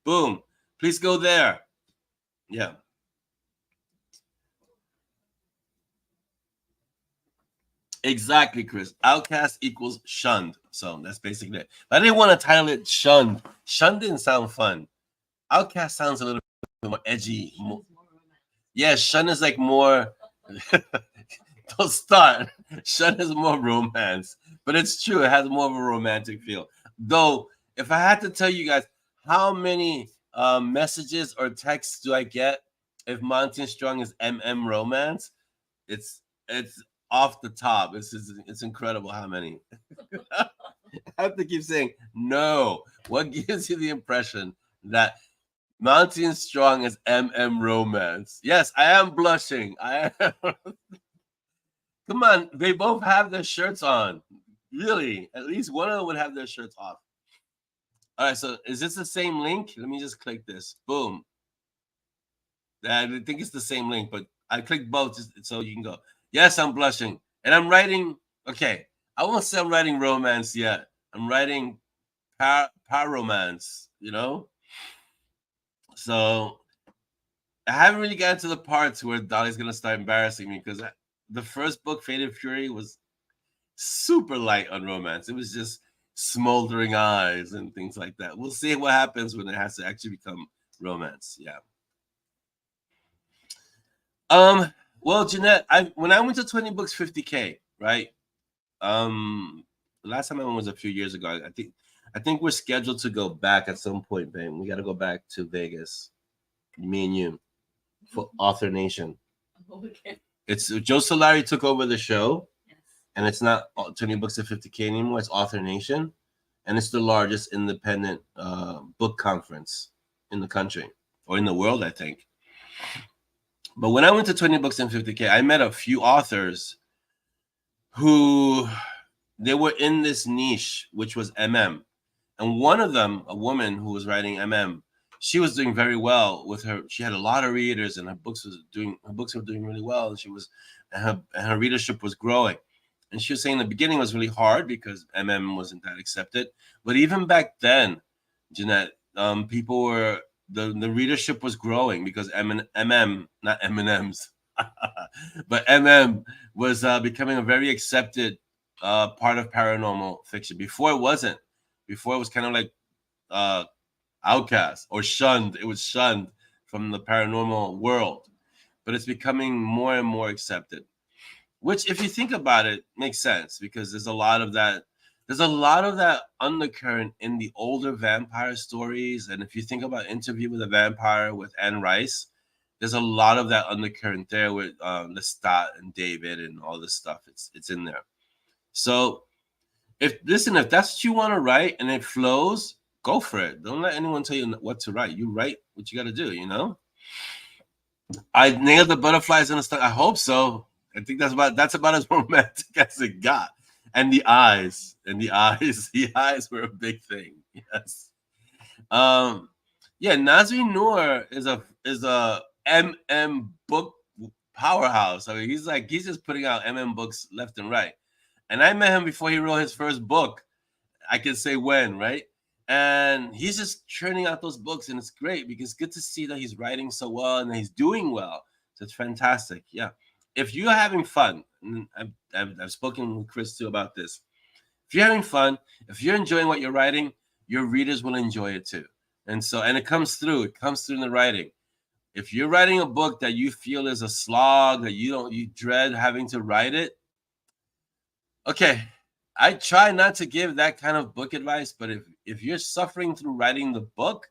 Boom. Please go there. Yeah. Exactly, Chris. Outcast equals shunned. So that's basically it. But I didn't want to title it shunned. Shunned didn't sound fun. Outcast sounds a little bit more edgy. Yeah, shun is like more. Don't start. Shun is more romance, but it's true. It has more of a romantic feel. Though, if I had to tell you guys how many messages or texts do I get if Monty Strong is MM romance, it's off the top. It's incredible how many. I have to keep saying no. What gives you the impression that Mountain Strong is MM romance? Yes, I am blushing. I am. Come on, they both have their shirts on. Really, at least one of them would have their shirts off. All right, so is this the same link? Let me just click this. Boom. I think it's the same link, but I clicked both so you can go. Yes, I'm blushing, and I'm writing. Okay, I won't say I'm writing romance yet. I'm writing romance. You know. So I haven't really gotten to the parts where Dolly's gonna start embarrassing me because the first book, Faded Fury, was super light on romance. It was just smoldering eyes and things like that. We'll see what happens when it has to actually become romance. Yeah. Well, Jeanette, when I went to 20 Books 50K, right? The last time I went was a few years ago. I think we're scheduled to go back at some point, babe. We got to go back to Vegas, me and you, for Author Nation. Okay. It's Joe Solari took over the show, and it's not 20 Books at 50K anymore. It's Author Nation, and it's the largest independent book conference in the country or in the world, I think. But when I went to 20 Books and 50K, I met a few authors who they were in this niche, which was MM. And one of them, a woman who was writing MM, she was doing very well with her. She had a lot of readers, and her books were doing really well. And her readership was growing. And she was saying the beginning was really hard because MM wasn't that accepted. But even back then, Jeanette, people were the readership was growing because MM, not M&Ms, but MM was becoming a very accepted part of paranormal fiction. Before it wasn't. Before it was kind of like outcast or shunned. It was shunned from the paranormal world, but it's becoming more and more accepted. Which, if you think about it, makes sense because there's a lot of that. There's a lot of that undercurrent in the older vampire stories, and if you think about Interview with a Vampire with Anne Rice, there's a lot of that undercurrent there with Lestat and David and all this stuff. It's in there. So if that's what you want to write and it flows, go for it. Don't let anyone tell you what to write. You write what you got to do. You know. I nailed the butterflies in the stomach. I hope so. I think that's about as romantic as it got. And the eyes, the eyes were a big thing. Yes. Yeah, Nazri Noor is a MM book powerhouse. I mean, he's just putting out MM books left and right. And I met him before he wrote his first book. I can say when, right? And he's just churning out those books, and it's great because it's good to see that he's writing so well and that he's doing well. So it's fantastic. Yeah. If you're having fun, and I've spoken with Chris too about this. If you're having fun, if you're enjoying what you're writing, your readers will enjoy it too. And it comes through. It comes through in the writing. If you're writing a book that you feel is a slog, that you dread having to write it, okay, I try not to give that kind of book advice, but if you're suffering through writing the book,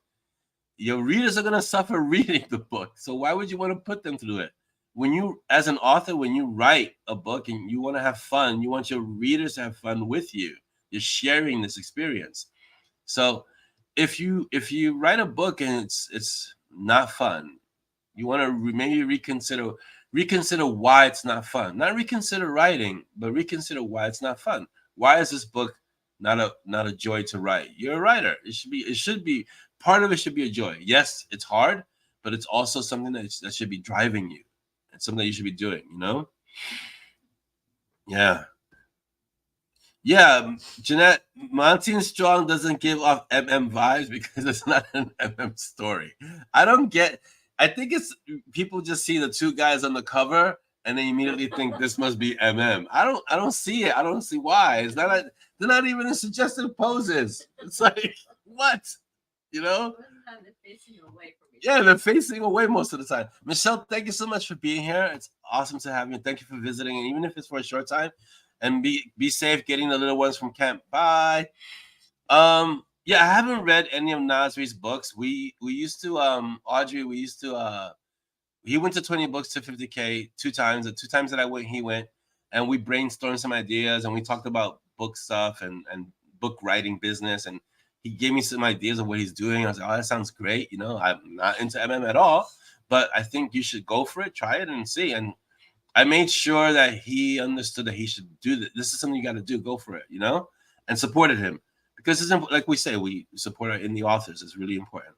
your readers are going to suffer reading the book. So why would you want to put them through it? When you, as an author, when you write a book and you want to have fun, you want your readers to have fun with you. You're sharing this experience. So if you write a book and it's not fun, you want to maybe reconsider why it's not fun. Not reconsider writing, but reconsider why it's not fun. Why is this book not a joy to write. You're a writer. It should be part of it should be a joy. Yes, it's hard, but it's also something that should be driving you. It's something that you should be doing, you know? Yeah. Yeah, Jeanette, Monty Strong doesn't give off MM vibes because it's not an MM story. I don't get. I think it's people just see the two guys on the cover and they immediately think this must be MM. I don't see it. I don't see why. It's not. Like, they're not even in suggested poses. It's like what, you know? They're facing away from each Yeah, they're facing away most of the time. Michelle, thank you so much for being here. It's awesome to have you. Thank you for visiting, and even if it's for a short time. And be safe getting the little ones from camp. Bye. Yeah, I haven't read any of Nasri's books. We used to Audrey, we used to he went to 20 books to 50K 2 times. The 2 times that I went, he went, and we brainstormed some ideas and we talked about book stuff and book writing business, and he gave me some ideas of what he's doing. I was like, oh, that sounds great. You know, I'm not into MM at all, but I think you should go for it, try it and see. And I made sure that he understood that he should do this. This is something you got to do. Go for it, you know, and supported him because it's like we say, we support our indie authors. It's really important.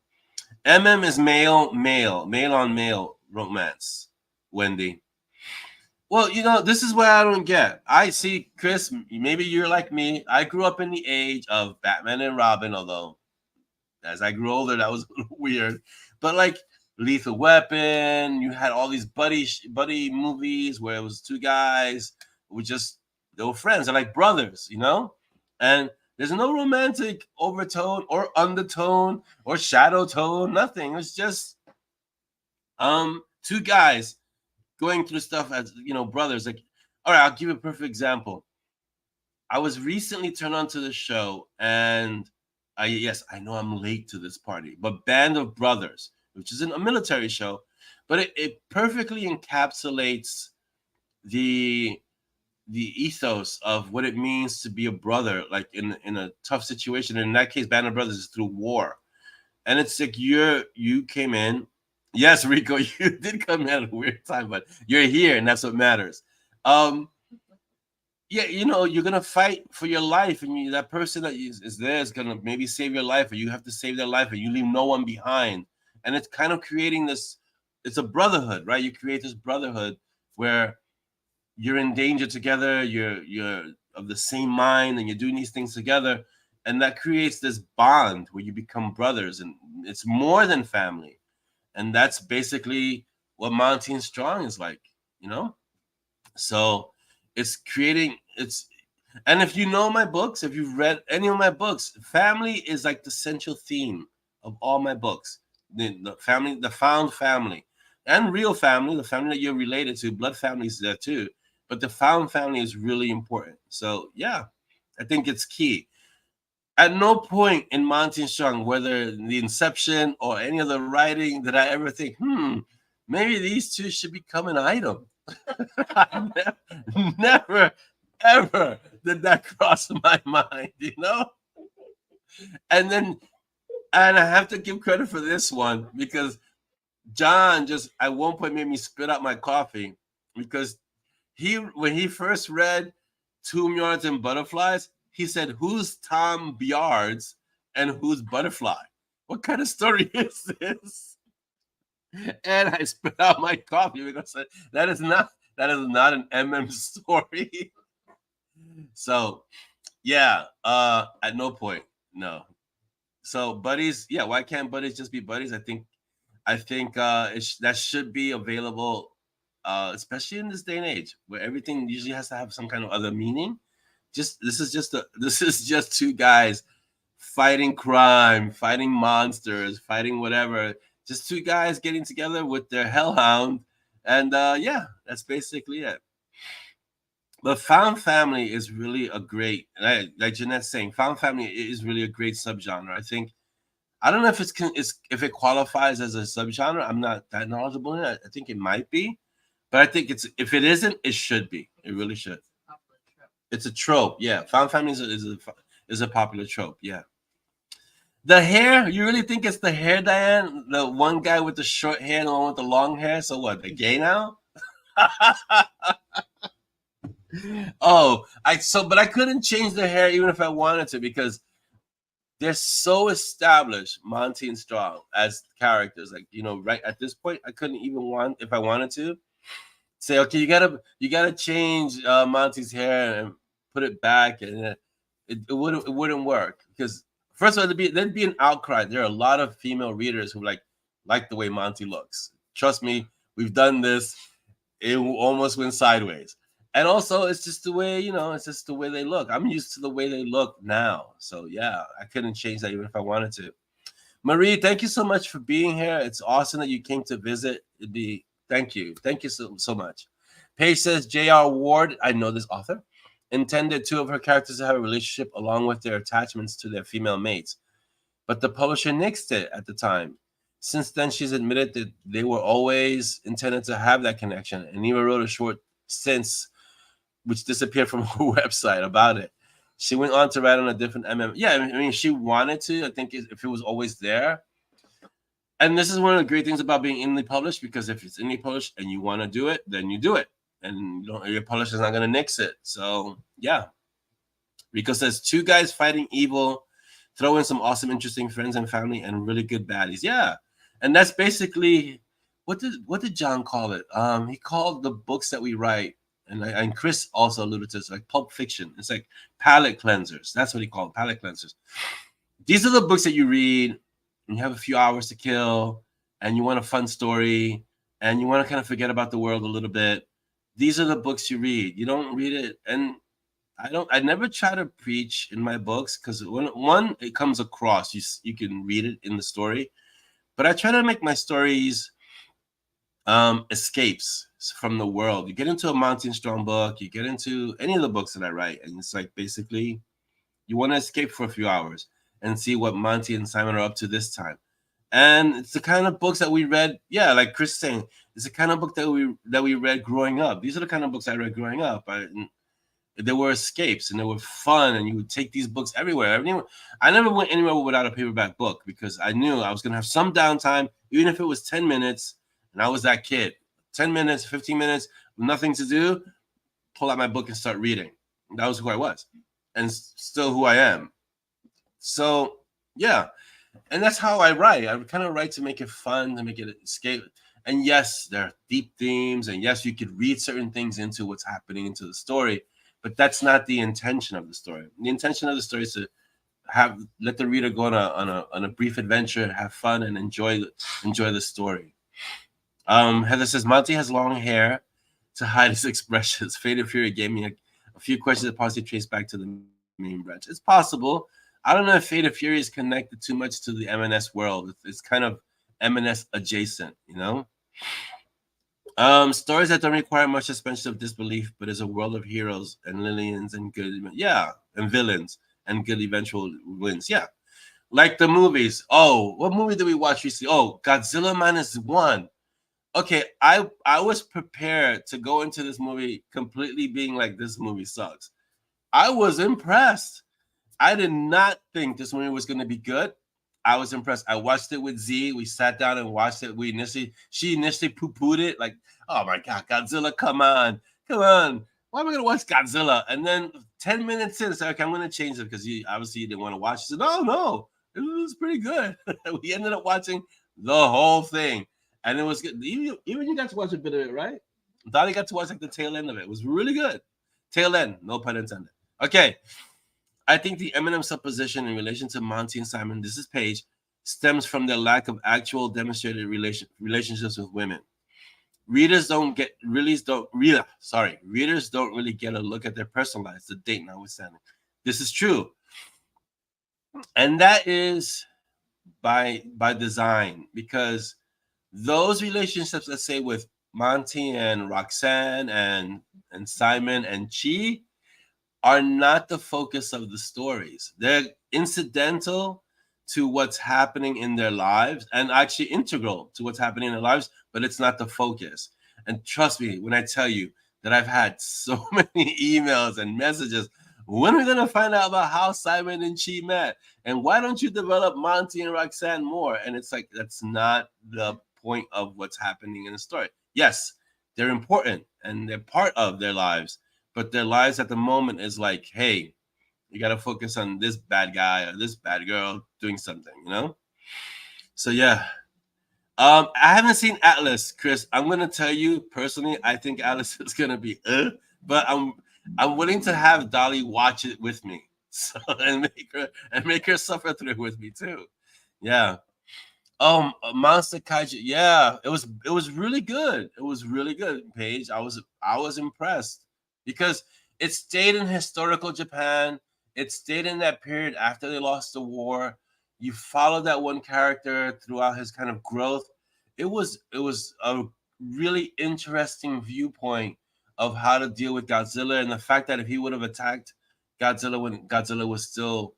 MM is male on male romance. Wendy. Well, you know, this is what I don't get. I see, Chris, maybe you're like me. I grew up in the age of Batman and Robin, although as I grew older, that was a little weird. But like Lethal Weapon, you had all these buddy movies where it was two guys who they were friends, they're like brothers, you know? And there's no romantic overtone or undertone or shadow tone, nothing. It's just two guys going through stuff as, you know, brothers. Like, all right, I'll give you a perfect example. I was recently turned on to the show, and yes, I know I'm late to this party, but Band of Brothers, which is a military show, but it perfectly encapsulates the ethos of what it means to be a brother, like in a tough situation. And in that case, Band of Brothers is through war, and it's like you came in. Yes, Rico, you did come in at a weird time, but you're here, and that's what matters. Yeah, you know, you're gonna fight for your life, and that person that is there is gonna maybe save your life, or you have to save their life, and you leave no one behind. And it's kind of creating this. It's a brotherhood, right? You create this brotherhood where you're in danger together. You're of the same mind, and you're doing these things together, and that creates this bond where you become brothers, and it's more than family. And that's basically what Monty and Strong is like, you know. So it's creating and if you know my books, if you've read any of my books, family is like the central theme of all my books. The family, the found family, and real family, the family that you're related to, blood family is there too. But the found family is really important. So yeah, I think it's key. At no point in Monty and Strong, whether the inception or any of the writing, did I ever think, maybe these two should become an item. never, ever did that cross my mind, you know? And I have to give credit for this one because John just at one point made me spit out my coffee because when he first read Tomb Yards and Butterflies, he said, "Who's Tom Byards and who's Butterfly? What kind of story is this?" And I spit out my coffee because that is not an MM story. So yeah, at no point, no. So buddies, yeah, why can't buddies just be buddies? I think that should be available, especially in this day and age where everything usually has to have some kind of other meaning. This is just two guys fighting crime, fighting monsters, fighting whatever. Just two guys getting together with their hellhound, and yeah, that's basically it. But found family is really a great, like Jeanette's saying, found family is really a great subgenre. I don't know if if it qualifies as a subgenre. I'm not that knowledgeable in it. I think it might be, but I think if it isn't, it should be. It really should. It's a trope, yeah. Found family is a popular trope, yeah. The hair, you really think it's the hair, Diane? The one guy with the short hair and the one with the long hair. So what? They're gay now? Oh, but I couldn't change the hair even if I wanted to because they're so established, Monty and Strong, as characters. Like, you know, right at this point, I couldn't even if I wanted to say, okay, you gotta change Monty's hair and put it back, and it wouldn't work because first of all, there'd be an outcry. There are a lot of female readers who like the way Monty looks. Trust me, we've done this. It almost went sideways. And also, it's just the way, it's just the way they look. I'm used to the way they look now. So, yeah, I couldn't change that even if I wanted to. Marie, thank you so much for being here. It's awesome that you came to visit. Thank you. Thank you so much. Paige says, J.R. Ward, I know this author, intended two of her characters to have a relationship along with their attachments to their female mates. But the publisher nixed it at the time. Since then, she's admitted that they were always intended to have that connection and even wrote a short since, which disappeared from her website about it. She went on to write on a different MM. Yeah, I mean, she wanted to. I think if it was always there. And this is one of the great things about being indie published, because if it's indie published and you want to do it, then you do it. And your publisher's not going to nix it. So, yeah. Rico says, two guys fighting evil, throw in some awesome, interesting friends and family, and really good baddies. Yeah. And that's basically, what did John call it? He called the books that we write, and Chris also alluded to this, like Pulp Fiction. It's like palate cleansers. That's what he called palate cleansers. These are the books that you read, and you have a few hours to kill, and you want a fun story, and you want to kind of forget about the world a little bit. These are the books you read. You don't read it, and I never try to preach in my books, because one, it comes across, you can read it in the story, but I try to make my stories escapes from the world. You get into a Monty and Strong book, you get into any of the books that I write, and it's like basically you want to escape for a few hours and see what Monty and Simon are up to this time. And it's the kind of books that we read, yeah, like Chris saying, it's the kind of book that we read growing up. These are the kind of books I read growing up. There were escapes, and they were fun, and you would take these books everywhere. I never went anywhere without a paperback book, because I knew I was going to have some downtime, even if it was 10 minutes, and I was that kid. 10 minutes, 15 minutes, nothing to do, pull out my book and start reading. That was who I was, and still who I am. So, yeah, and that's how I write. I kind of write to make it fun, to make it escape. And yes, there are deep themes, and yes, you could read certain things into what's happening into the story, but that's not the intention of the story. The intention of the story is to let the reader go on a brief adventure, have fun, and enjoy the story. Heather says, Monty has long hair to hide his expressions. Fate of Fury gave me a few questions that possibly trace back to the main branch. It's possible. I don't know if Fate of Fury is connected too much to the M&S world. It's kind of M&S adjacent, Stories that don't require much suspension of disbelief, but is a world of heroes and Lillians and good, and villains and good eventual wins. Yeah. Like the movies. Oh, what movie did we watch recently? Oh, Godzilla -1. Okay, I was prepared to go into this movie completely being like, this movie sucks. I was impressed. I did not think this movie was going to be good. I was impressed. I watched it with Z. We sat down and watched it. She initially poo-pooed it, like, oh my God, Godzilla, come on. Why am I going to watch Godzilla? And then 10 minutes in, I said, okay, I'm going to change it, because you didn't want to watch it. She said, no, it was pretty good. We ended up watching the whole thing. And it was good. Even you got to watch a bit of it, right? Donnie got to watch like the tail end of it. It was really good. Tail end, no pun intended. Okay. I think the M&M supposition in relation to Monty and Simon, this is Paige, stems from their lack of actual demonstrated relationships with women. Readers don't really get a look at their personal lives, the date notwithstanding. This is true. And that is by design, because those relationships, let's say with Monty and Roxanne and Simon and Chi, are not the focus of the stories. They're incidental to what's happening in their lives, and actually integral to what's happening in their lives, but it's not the focus. And trust me when I tell you that I've had so many emails and messages. When are we going to find out about how Simon and Chi met? And why don't you develop Monty and Roxanne more? And it's like, that's not the point of what's happening in the story. Yes, they're important and they're part of their lives, but their lives at the moment is like, hey, you got to focus on this bad guy or this bad girl doing something, you know? So yeah. I haven't seen Atlas, Chris. I'm gonna tell you personally, I think Atlas is gonna be but I'm willing to have Dolly watch it with me. So and make her suffer through it with me too. Yeah. Monster Kaiju. Yeah, it was really good. It was really good, Paige. I was impressed because it stayed in historical Japan. It stayed in that period after they lost the war. You followed that one character throughout his kind of growth. It was a really interesting viewpoint of how to deal with Godzilla and the fact that if he would have attacked Godzilla when Godzilla was still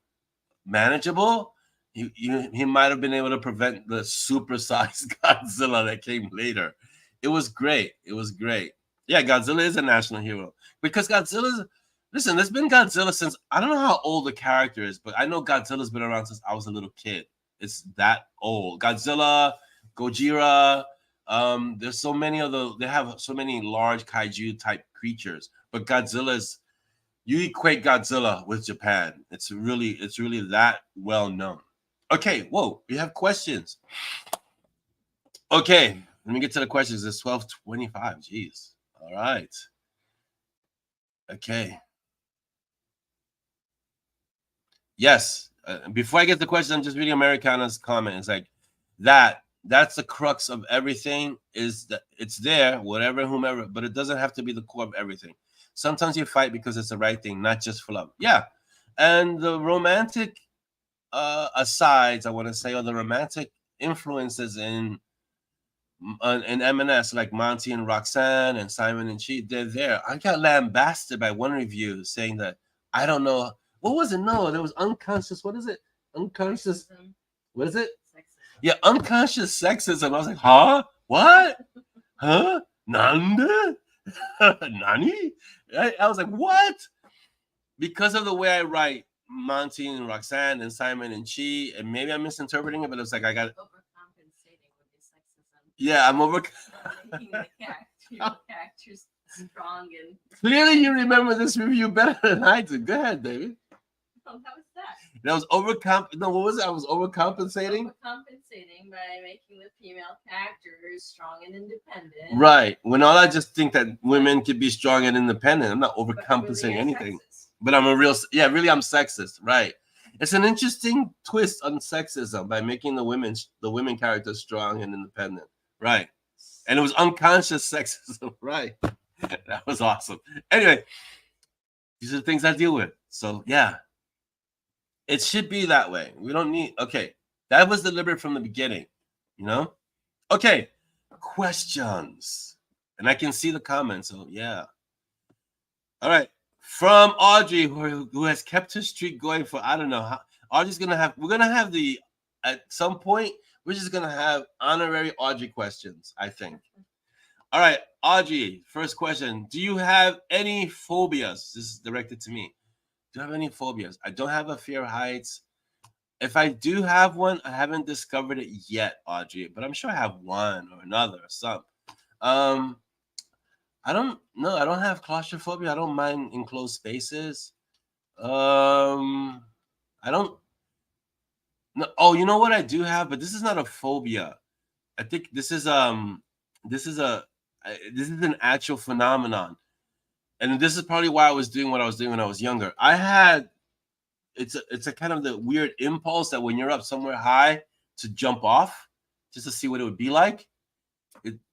manageable, he might have been able to prevent the supersized Godzilla that came later. It was great. It was great. Yeah, Godzilla is a national hero because Godzilla's. Listen, there's been Godzilla since I don't know how old the character is, but I know Godzilla's been around since I was a little kid. It's that old. Godzilla, Gojira. There's so many of the. They have so many large kaiju type creatures, but Godzilla's you equate Godzilla with Japan. It's really that well known. Okay, whoa, we have questions. Okay, let me get to the questions. It's 12:25. Jeez. All right. Okay. Yes. Before I get to the questions, I'm just reading Americana's comment. It's like that's the crux of everything is that it's there, whatever, whomever, but it doesn't have to be the core of everything. Sometimes you fight because it's the right thing, not just for love. Yeah. And the romantic asides, I want to say, or the romantic influences in M&S, like Monty and Roxanne and Simon and Chi, they're there. I got lambasted by one review saying that I don't know what was it. No, there was unconscious. What is it? Unconscious. What is it? Sexism. Yeah, unconscious sexism. I was like, huh? What? Huh? Nanda? Nani? I was like, what? Because of the way I write Monty and Roxanne and Simon and Chi, and maybe I'm misinterpreting it, but it's like I got overcompensating with your sexism. Yeah, I'm over. Making the characters strong and. Clearly, you remember this review better than I do. Go ahead, David. Oh, how was that? That was No, what was it? I was overcompensating. Overcompensating by making the female characters strong and independent. Right. When all I just think that women could be strong and independent. I'm not overcompensating really anything. Sexist. But I'm really I'm sexist. Right. It's an interesting twist on sexism by making the women characters strong and independent. Right. And it was unconscious sexism. Right. That was awesome. Anyway, these are the things I deal with. So yeah, it should be that way. We don't need. Okay, that was deliberate from the beginning. You know. Okay, questions, and I can see the comments. So yeah. All right, from Audrey, who has kept her streak going for I don't know how. Audrey's gonna have. We're gonna have the at some point. We're just gonna have honorary Audrey questions. I think. All right, Audrey, first question. Do you have any phobias? This is directed to me. Do you have any phobias? I don't have a fear of heights. If I do have one, I haven't discovered it yet, Audrey, but I'm sure I have one or another or some. I don't know. I don't have claustrophobia. I don't mind enclosed spaces. I don't. No, oh, you know what I do have, but this is not a phobia. I think this is this is an actual phenomenon, and this is probably why I was doing what I was doing when I was younger. I had it's a kind of the weird impulse that when you're up somewhere high to jump off just to see what it would be like.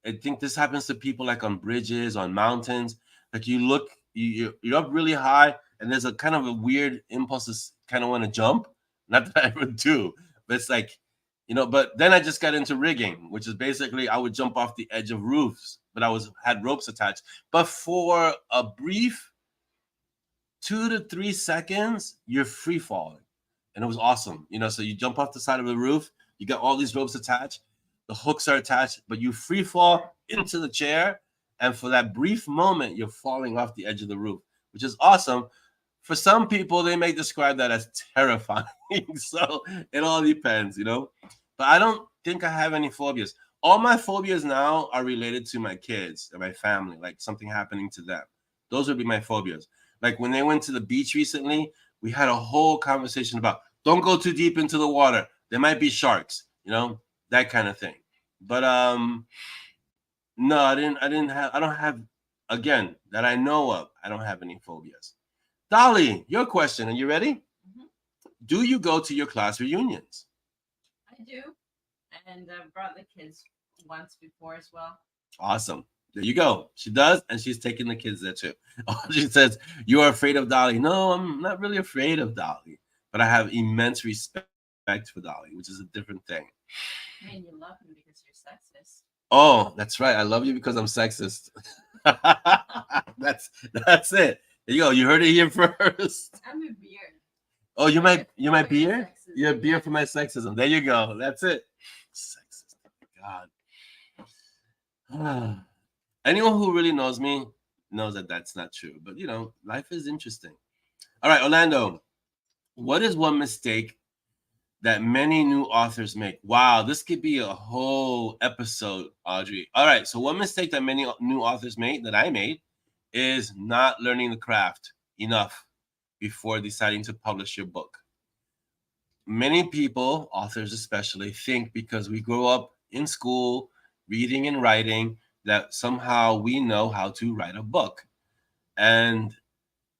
I think this happens to people like on bridges, on mountains. Like you look, you're up really high, and there's a kind of a weird impulse to kind of want to jump. Not that I ever do, but it's like, But then I just got into rigging, which is basically I would jump off the edge of roofs, but had ropes attached. But for a brief 2 to 3 seconds, you're free falling, and it was awesome. So you jump off the side of the roof, you got all these ropes attached, the hooks are attached, but you free fall into the chair, and for that brief moment, you're falling off the edge of the roof, which is awesome. For some people, they may describe that as terrifying. So it all depends, But I don't think I have any phobias. All my phobias now are related to my kids and my family, like something happening to them. Those would be my phobias. Like when they went to the beach recently, we had a whole conversation about don't go too deep into the water. There might be sharks, that kind of thing. But no, I don't have, again, that I know of, I don't have any phobias. Dolly, your question. Are you ready? Mhm. Do you go to your class reunions? I do, and I've brought the kids once before as well. Awesome. There you go. She does, and she's taking the kids there too. She says, you are afraid of Dolly. No, I'm not really afraid of Dolly, but I have immense respect for Dolly, which is a different thing. I mean, you love him because you're sexist. Oh, that's right. I love you because I'm sexist. that's it. There you go. You heard it here first. I'm a beard. Oh, you might For your beer? sexism, You're a beer yeah. for my sexism. There you go. That's it. Sexist. Oh my God. Anyone who really knows me knows that that's not true. But life is interesting. All right, Orlando. What is one mistake that many new authors make? Wow, this could be a whole episode, Audrey. All right, so one mistake that many new authors made, that I made, is not learning the craft enough before deciding to publish your book. Many people, authors especially, think because we grow up in school reading and writing that somehow we know how to write a book. And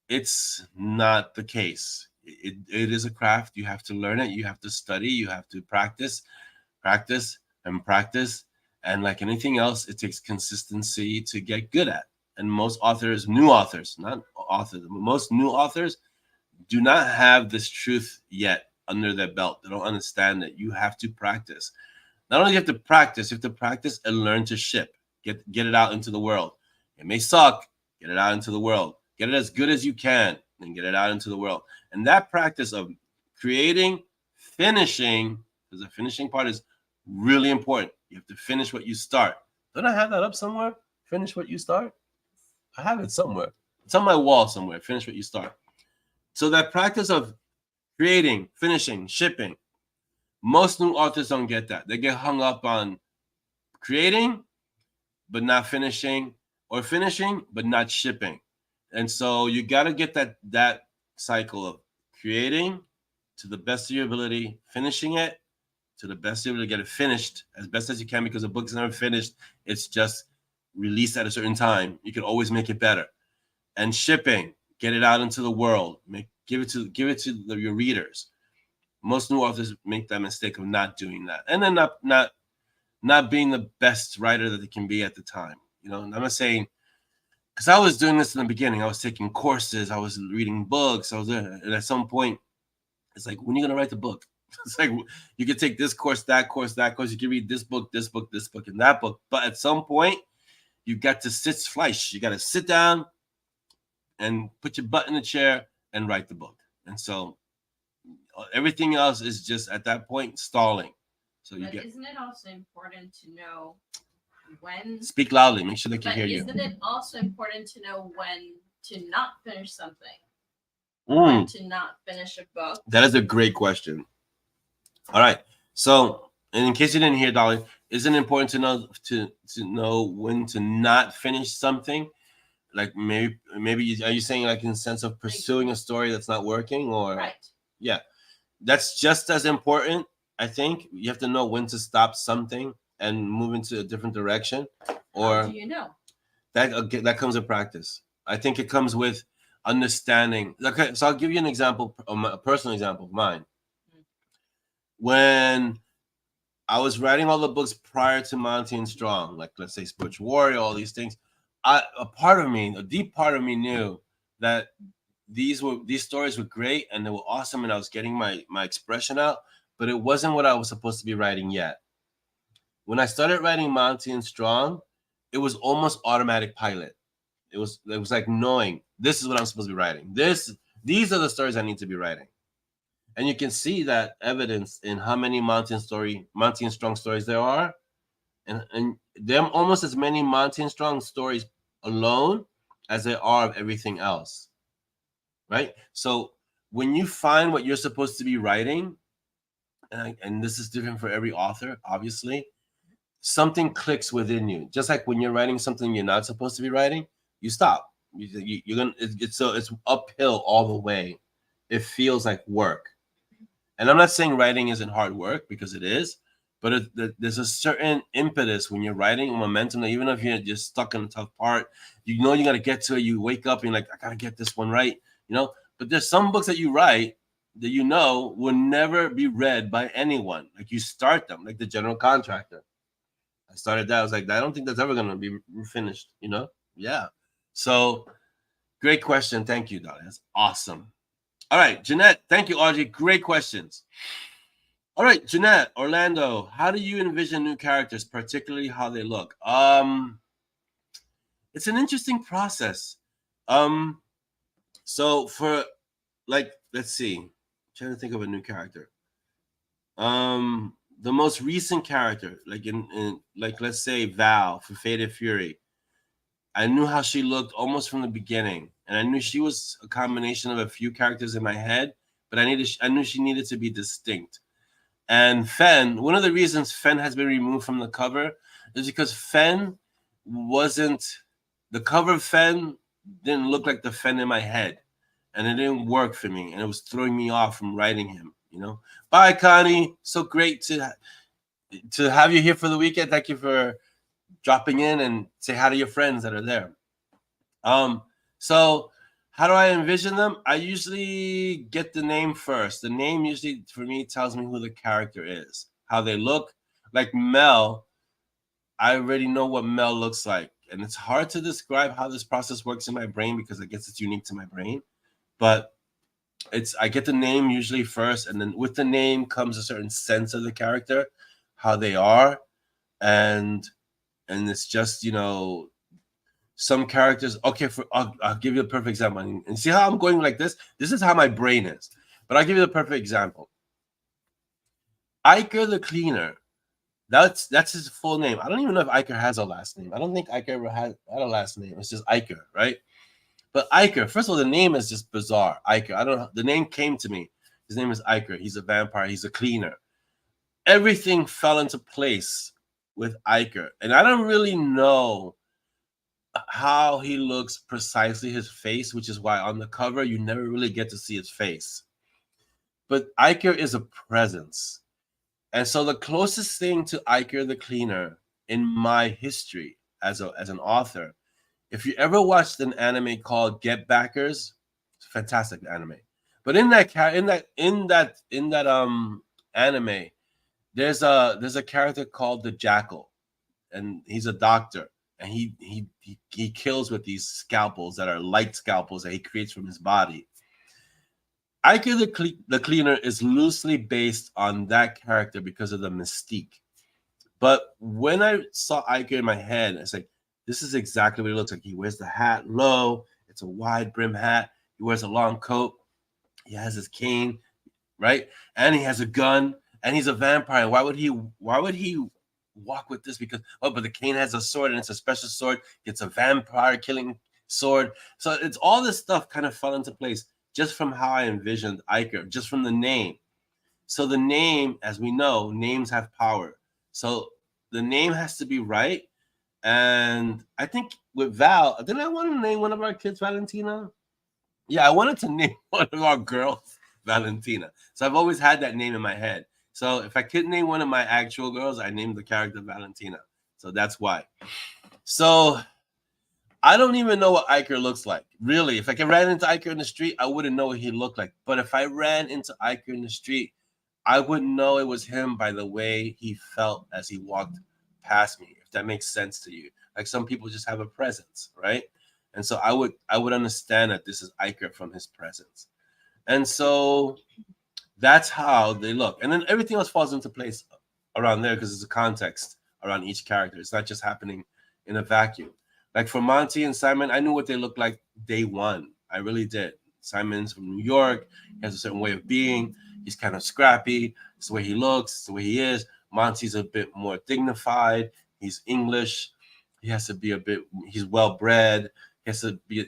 it's not the case. It is a craft. You have to learn it. You have to study. You have to practice, practice, and practice. And like anything else, it takes consistency to get good at. And most authors, new authors, not authors, most new authors do not have this truth yet under their belt. They don't understand that you have to practice. Not only do you have to practice, you have to practice and learn to ship. Get it out into the world. It may suck. Get it out into the world. Get it as good as you can and get it out into the world. And that practice of creating, finishing, because the finishing part is really important. You have to finish what you start. Don't I have that up somewhere? Finish what you start? I have it somewhere. It's on my wall somewhere. Finish what you start. So that practice of creating, finishing, shipping, most new authors don't get that. They get hung up on creating, but not finishing, or finishing, but not shipping. And so you got to get that cycle of creating to the best of your ability, finishing it to the best of your ability, get it finished as best as you can, because the book's never finished. It's just released at a certain time. You can always make it better. And shipping, get it out into the world. Give it to your readers. Most new authors make that mistake of not doing that, and then not being the best writer that they can be at the time. I'm not saying, because I was doing this in the beginning. I was taking courses. I was reading books. And at some point, it's like, when are you gonna write the book? It's like you could take this course, that course, that course. You can read this book, this book, this book, and that book. But at some point, you got to Fleisch. You got to sit down and put your butt in the chair and write the book. And so everything else is just at that point stalling. So isn't it also important to know when? Speak loudly. Make sure they can hear you. Isn't it also important to know when to not finish something? When to not finish a book? That is a great question. All right. So, and in case you didn't hear, Dolly, isn't it important to know when to not finish something? Like maybe are you saying like in the sense of pursuing a story that's not working, or right? Yeah, that's just as important. I think you have to know when to stop something and move into a different direction. Or how do you know? That comes with practice. I think it comes with understanding. Okay, so I'll give you an example, a personal example of mine. When I was writing all the books prior to Monty and Strong, like let's say Spiritual Warrior, all these things, a deep part of me knew that these stories were great and they were awesome, and I was getting my expression out, but it wasn't what I was supposed to be writing yet. When I started writing Monty and Strong, it was almost automatic pilot. It was like knowing this is what I'm supposed to be writing. These are the stories I need to be writing. And you can see that evidence in how many Monty and Strong stories there are. And there are almost as many Monty and Strong stories alone as there are of everything else. Right? So when you find what you're supposed to be writing, and this is different for every author, obviously, something clicks within you. Just like when you're writing something you're not supposed to be writing, you stop. You're gonna it's uphill all the way. It feels like work. And I'm not saying writing isn't hard work, because it is, but there's a certain impetus when you're writing, momentum, that even if you're just stuck in a tough part, you know you got to get to it. You wake up and you're like, I got to get this one right, you know? But there's some books that you write that you know will never be read by anyone. Like you start them, like The General Contractor. I started that. I was like, I don't think that's ever going to be finished, you know? Yeah. So great question. Thank you, Dolly. That's awesome. All right, Jeanette. Thank you, Audrey. Great questions. All right, Jeanette, Orlando, how do you envision new characters, particularly how they look? It's an interesting process. So for like, let's see, I'm trying to think of a new character. The most recent character, like in like let's say Val for Fated Fury, I knew how she looked almost from the beginning, and I knew she was a combination of a few characters in my head, but I knew she needed to be distinct. And Fen, one of the reasons Fen has been removed from the cover is because Fen wasn't, the cover of Fen didn't look like the Fen in my head, and it didn't work for me, and it was throwing me off from writing him, you know. Bye, Connie. So great to have you here for the weekend. Thank you for dropping in and say hi to your friends that are there. So how do I envision them? I usually get the name first. The name usually for me tells me who the character is, how they look. Like Mel, I already know what Mel looks like, and it's hard to describe how this process works in my brain because I guess it's unique to my brain. But I get the name usually first, and then with the name comes a certain sense of the character, how they are, and it's just, you know, some characters. Okay, I'll give you a perfect example, and see how I'm going like this. This is how my brain is, but I'll give you the perfect example. Iker the Cleaner. That's his full name. I don't even know if Iker has a last name. I don't think Iker ever had a last name. It's just Iker, right? But Iker, first of all, the name is just bizarre. Iker. I don't know. The name came to me. His name is Iker. He's a vampire. He's a cleaner. Everything fell into place with Iker, and I don't really know how he looks precisely, his face, which is why on the cover you never really get to see his face. But Iker is a presence. And so the closest thing to Iker the Cleaner in my history as an author, if you ever watched an anime called Get Backers, it's a fantastic anime. But in that anime, there's a character called the Jackal, and he's a doctor, and he kills with these scalpels that are light scalpels that he creates from his body. Iker the Cleaner is loosely based on that character because of the mystique. But when I saw Iker in my head, I was like, this is exactly what he looks like. He wears the hat low. It's a wide brim hat. He wears a long coat. He has his cane, right? And he has a gun, and he's a vampire. Why would he walk with this? Because, but the cane has a sword, and it's a special sword. It's a vampire killing sword. So it's all this stuff kind of fell into place just from how I envisioned Iker, just from the name. So the name, as we know, names have power. So the name has to be right. And I think with Val, didn't I want to name one of our kids Valentina? Yeah, I wanted to name one of our girls Valentina. So I've always had that name in my head. So if I could name one of my actual girls, I named the character Valentina. So that's why. So I don't even know what Iker looks like. Really, if I ran into Iker in the street, I wouldn't know what he looked like. But if I ran into Iker in the street, I wouldn't know it was him by the way he felt as he walked past me, if that makes sense to you. Like some people just have a presence, right? And so I would understand that this is Iker from his presence. And so that's how they look. And then everything else falls into place around there because there's a context around each character. It's not just happening in a vacuum. Like for Monty and Simon, I knew what they looked like day one. I really did. Simon's from New York. He has a certain way of being. He's kind of scrappy. It's the way he looks. It's the way he is. Monty's a bit more dignified. He's English. He has to be he's well-bred. He has to be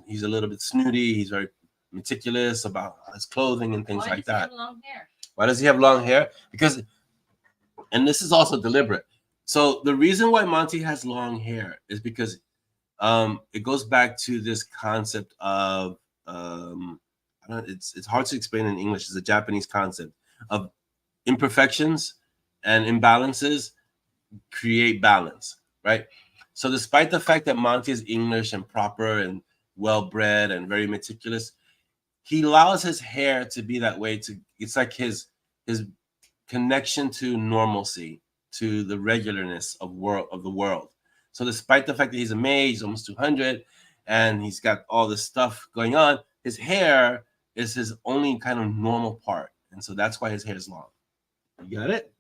he's a little bit snooty. He's very meticulous about his clothing and things like that. Why does he have long hair? Why does he have long hair? Because, and this is also deliberate. So the reason why Monty has long hair is because It goes back to this concept of it's hard to explain in English. It's a Japanese concept of imperfections and imbalances create balance, right? So despite the fact that Monty is English and proper and well-bred and very meticulous, he allows his hair to be that way. It's like his connection to normalcy, to the regularness of the world. So despite the fact that he's a mage, he's almost 200, and he's got all this stuff going on, his hair is his only kind of normal part, and so that's why his hair is long. You got it?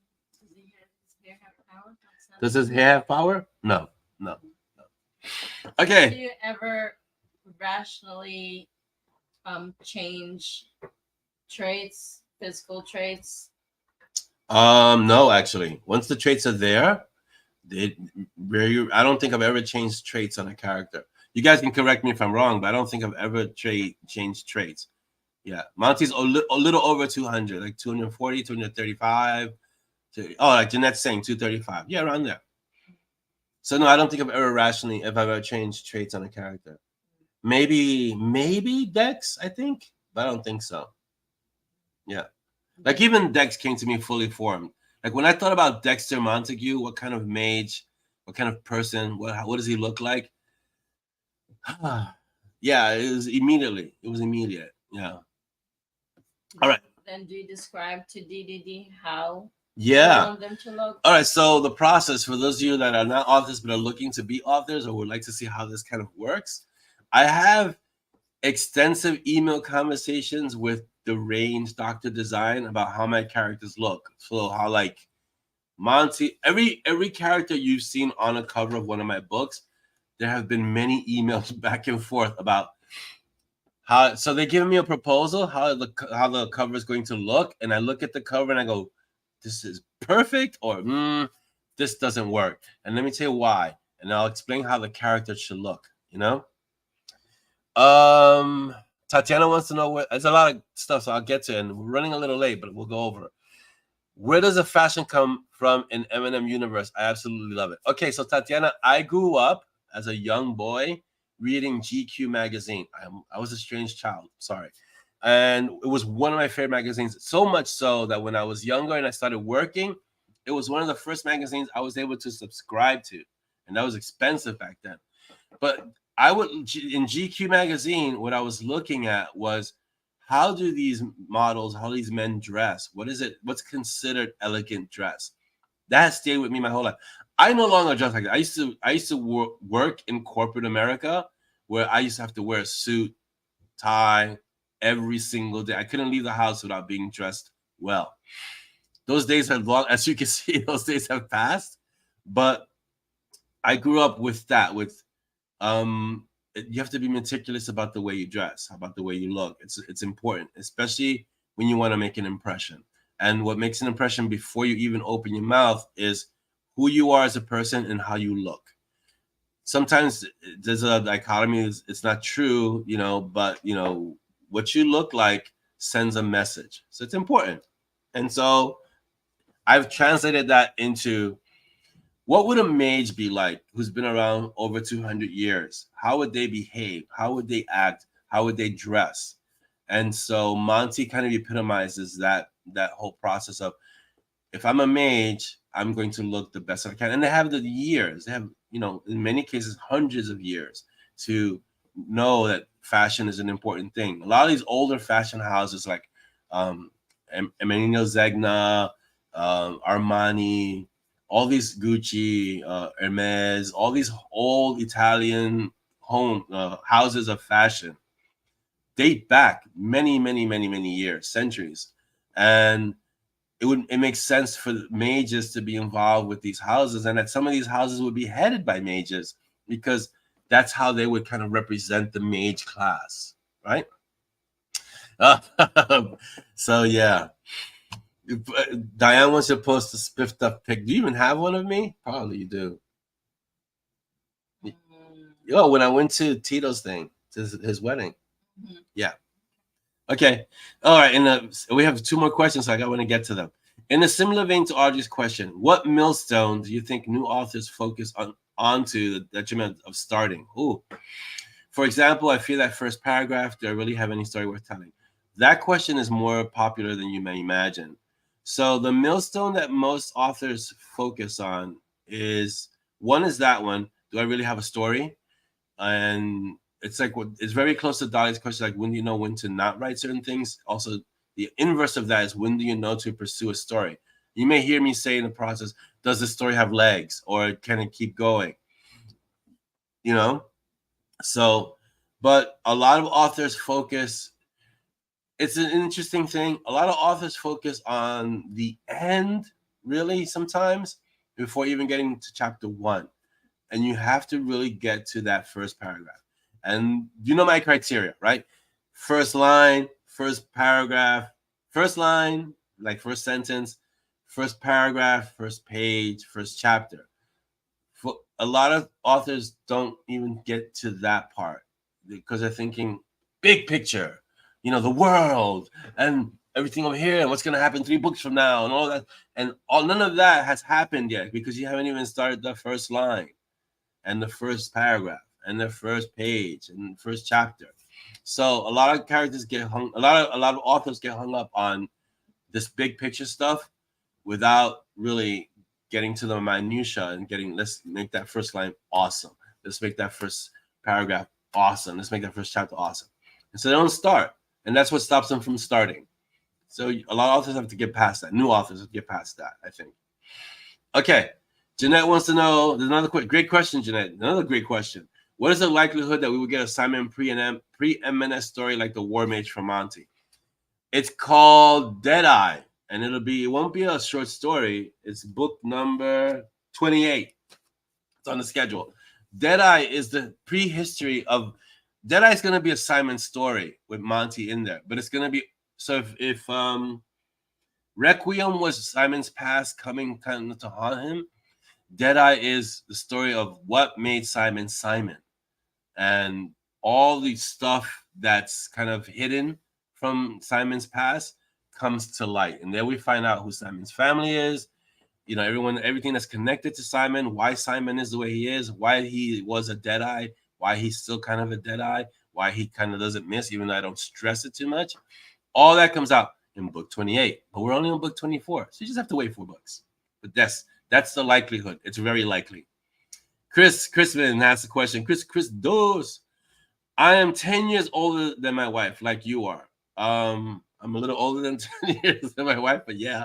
Does his hair have power? No. Okay. Do you ever rationally change traits, physical traits? No, actually. Once the traits are there, I don't think I've ever changed traits on a character. You guys can correct me if I'm wrong, but I don't think I've ever changed traits. Yeah, Monty's a little over 200, like 240, 235. Like Jeanette's saying 235. Yeah, around there. So no, I don't think I've ever changed traits on a character. Maybe Dex, I think, but I don't think so. Yeah. Like even Dex came to me fully formed. Like when I thought about Dexter Montague, what kind of mage, what kind of person, what does he look like? Yeah, it was immediate. Yeah. All right. Then do you describe to DDD how yeah. you want them to look? All right. So the process for those of you that are not authors but are looking to be authors or would like to see how this kind of works, I have extensive email conversations with the range Dr. Design about how my characters look. So how like Monty, every character you've seen on a cover of one of my books, there have been many emails back and forth about how. So they give me a proposal how the cover is going to look, and I look at the cover and I go, "This is perfect," or "This doesn't work." And let me tell you why, and I'll explain how the character should look. You know. Tatiana wants to know what. There's a lot of stuff, so I'll get to it. And we're running a little late, but we'll go over it. Where does the fashion come from in M&M universe? I absolutely love it. Okay, so Tatiana, I grew up as a young boy reading GQ magazine. I was a strange child, sorry. And it was one of my favorite magazines, so much so that when I was younger and I started working, it was one of the first magazines I was able to subscribe to. And that was expensive back then. But in GQ magazine, what I was looking at was, how do these models, how do these men dress? What's considered elegant dress? That stayed with me my whole life. I no longer dress like that. I used to work in corporate America where I used to have to wear a suit, tie every single day. I couldn't leave the house without being dressed well. Those days have long, as you can see, those days have passed. But I grew up with that, you have to be meticulous about the way you dress, about the way you look. It's important, especially when you want to make an impression. And what makes an impression before you even open your mouth is who you are as a person and how you look. Sometimes there's a dichotomy. It's not true, but what you look like sends a message. So it's important. And so I've translated that into, what would a mage be like who's been around over 200 years? How would they behave? How would they act? How would they dress? And so Monty kind of epitomizes that whole process of, if I'm a mage, I'm going to look the best I can. And they have the years. They have, in many cases, hundreds of years to know that fashion is an important thing. A lot of these older fashion houses like Emilio Zegna, Armani, all these Gucci, Hermes, all these old Italian houses of fashion date back many, many, many, many years, centuries. And it makes sense for mages to be involved with these houses, and that some of these houses would be headed by mages, because that's how they would kind of represent the mage class, right? So yeah. Diane wants to post a spiffed up pic. Do you even have one of me? Probably you do. Yo, when I went to Tito's thing, his wedding. Yeah. Okay. All right. And we have 2 more questions, so I want to get to them. In a similar vein to Audrey's question, what millstone do you think new authors focus onto the detriment of starting. Ooh. For example, I feel that first paragraph, do I really have any story worth telling? That question is more popular than you may imagine. So the millstone that most authors focus on is, one is that one, do I really have a story? And it's like, it's very close to Dolly's question, like, when do you know when to not write certain things? Also, the inverse of that is, when do you know to pursue a story? You may hear me say in the process, does the story have legs, or can it keep going? You know? So, but a lot of authors focus, it's an interesting thing. A lot of authors focus on the end, really, sometimes, before even getting to chapter 1. And you have to really get to that first paragraph. And you know my criteria, right? First line, first paragraph, first line, like first sentence, first paragraph, first page, first chapter. For a lot of authors don't even get to that part because they're thinking big picture, you know, the world and everything over here and what's going to happen 3 books from now and all that. And none of that has happened yet because you haven't even started the first line and the first paragraph and the first page and the first chapter. So a lot of characters get hung, a lot of authors get hung up on this big picture stuff without really getting to the minutia and getting, let's make that first line awesome. Let's make that first paragraph awesome. Let's make that first chapter awesome. And so they don't start. And that's what stops them from starting. So a lot of authors have to get past that. New authors have to get past that, I think. Okay. Jeanette wants to know, there's another great question, Jeanette. Another great question. What is the likelihood that we will get a Simon pre-M&S story like the War Mage from Monty? It's called Deadeye. And it won't be a short story. It's book number 28. It's on the schedule. Deadeye is the prehistory of, Deadeye is going to be a Simon story with Monty in there, but it's going to be, so if Requiem was Simon's past coming kind of to haunt him, Deadeye is the story of what made Simon Simon, and all the stuff that's kind of hidden from Simon's past comes to light, and then we find out who Simon's family is. You know, everything that's connected to Simon, why Simon is the way he is, why he was a Deadeye, why he's still kind of a Deadeye, why he kind of doesn't miss, even though I don't stress it too much. All that comes out in book 28, but we're only on book 24, so you just have to wait 4 books. But that's the likelihood. It's very likely. Chrisman has the question. Chris Dos. I am 10 years older than my wife, like you are. I'm a little older than 10 years than my wife, but yeah.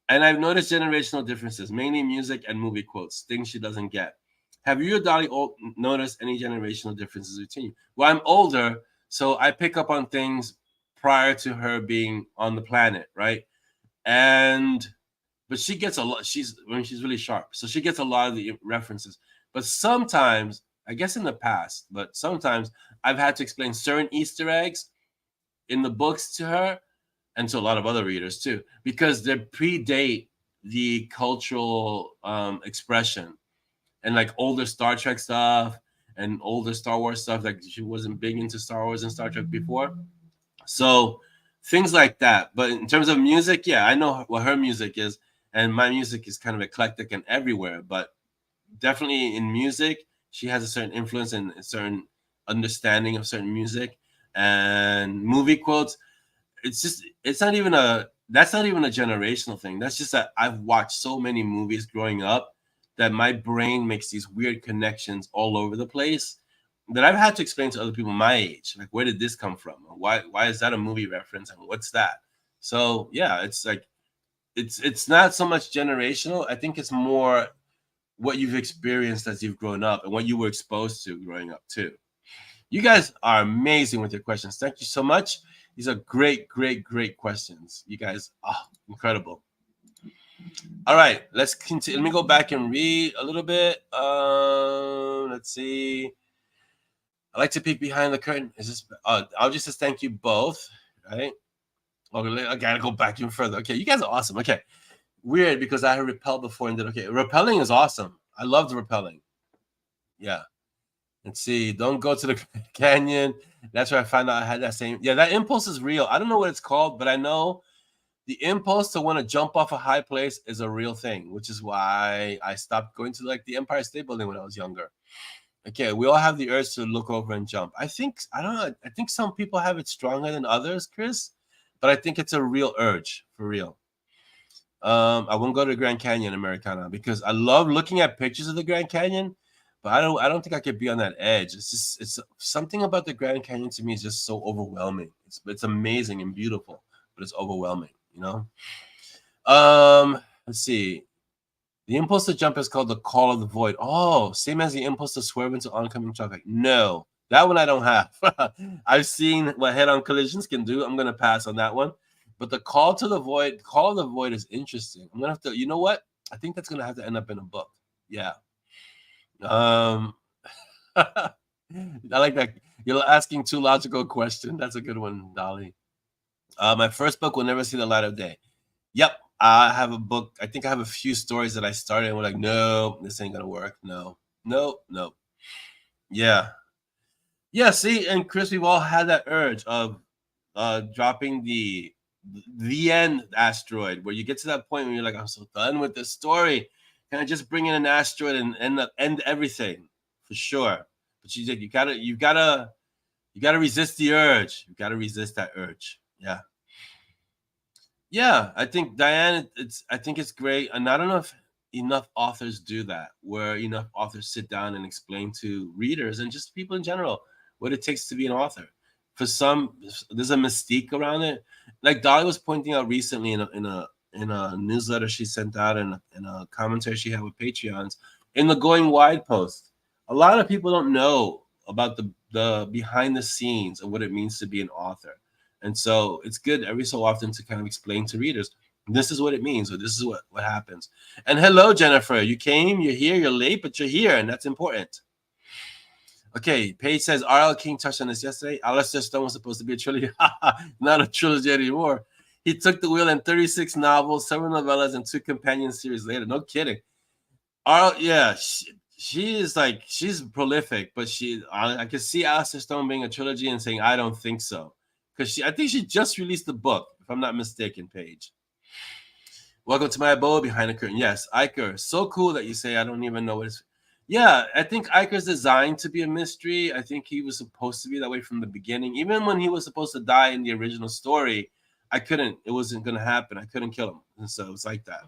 And I've noticed generational differences, mainly music and movie quotes, things she doesn't get. Have you or Dolly noticed any generational differences between you? Well, I'm older, so I pick up on things prior to her being on the planet, right? But she gets a lot. She's really sharp, so she gets a lot of the references. But sometimes, I guess in the past, but sometimes I've had to explain certain Easter eggs in the books to her and to a lot of other readers too, because they predate the cultural expression, and like older Star Trek stuff and older Star Wars stuff. Like she wasn't big into Star Wars and Star Trek before. So things like that. But in terms of music, yeah, I know what her music is, and my music is kind of eclectic and everywhere. But definitely in music, she has a certain influence and a certain understanding of certain music. And movie quotes, that's not even a generational thing. That's just that I've watched so many movies growing up that my brain makes these weird connections all over the place that I've had to explain to other people my age. Like, where did this come from? Why is that a movie reference? And what's that? So yeah, it's like, it's not so much generational. I think it's more what you've experienced as you've grown up and what you were exposed to growing up too. You guys are amazing with your questions. Thank you so much. These are great, great, great questions. You guys, incredible. All right, let's continue. Let me go back and read a little bit. Let's see. I like to peek behind the curtain. Is this? I'll just thank you both. Right? Okay, I gotta go back even further. Okay, you guys are awesome. Okay, weird because I had repel before and did okay. Repelling is awesome. I love the repelling. Yeah. Let's see. Don't go to the canyon. That's where I found out I had that same. Yeah, that impulse is real. I don't know what it's called, but I know the impulse to want to jump off a high place is a real thing, which is why I stopped going to like the Empire State Building when I was younger. Okay, we all have the urge to look over and jump. I don't know. I think some people have it stronger than others, Chris, but I think it's a real urge for real. I won't go to the Grand Canyon Americana because I love looking at pictures of the Grand Canyon, but I don't think I could be on that edge. It's something about the Grand Canyon to me is just so overwhelming. It's amazing and beautiful, but it's overwhelming, you know. Let's see. The impulse to jump is called the call of the void. Oh, same as the impulse to swerve into oncoming traffic. No, that one I don't have. I've seen what head-on collisions can do. I'm gonna pass on that one. But the call to the void, call of the void is interesting. I'm gonna have to, you know what? I think that's gonna have to end up in a book. Yeah. I like that. You're asking too logical a question. That's a good one, Dolly. My first book will never see the light of day. Yep, I have a book. I think I have a few stories that I started and we're like, no, this ain't gonna work. No. Yeah. Yeah, see, and Chris, we've all had that urge of dropping the end asteroid where you get to that point where you're like, I'm so done with this story. Can I just bring in an asteroid and end everything? For sure. But you gotta resist the urge. You gotta resist that urge. Yeah. Yeah, I think Diane, I think it's great, and I don't know if enough authors do that, where enough authors sit down and explain to readers and just people in general what it takes to be an author. For some, there's a mystique around it. Like Dolly was pointing out recently in a newsletter she sent out and in a commentary she had with Patreons in the Going Wide post. A lot of people don't know about the behind the scenes of what it means to be an author. And so it's good every so often to kind of explain to readers, this is what it means, or this is what happens. And hello, Jennifer. You came, you're here, you're late, but you're here, and that's important. Okay, Paige says R.L. King touched on this yesterday. Alistair Stone was supposed to be a trilogy. Not a trilogy anymore. He took the wheel in 36 novels, 7 novellas, and 2 companion series later. No kidding. Yeah, she is like, she's prolific, but I can see Alistair Stone being a trilogy and saying, I don't think so. Because I think she just released the book, if I'm not mistaken, Paige. Welcome to my abode behind the curtain. Yes, Iker. So cool that you say I don't even know what it's. Yeah, I think Iker's designed to be a mystery. I think he was supposed to be that way from the beginning. Even when he was supposed to die in the original story, I couldn't. It wasn't going to happen. I couldn't kill him. And so it's like that.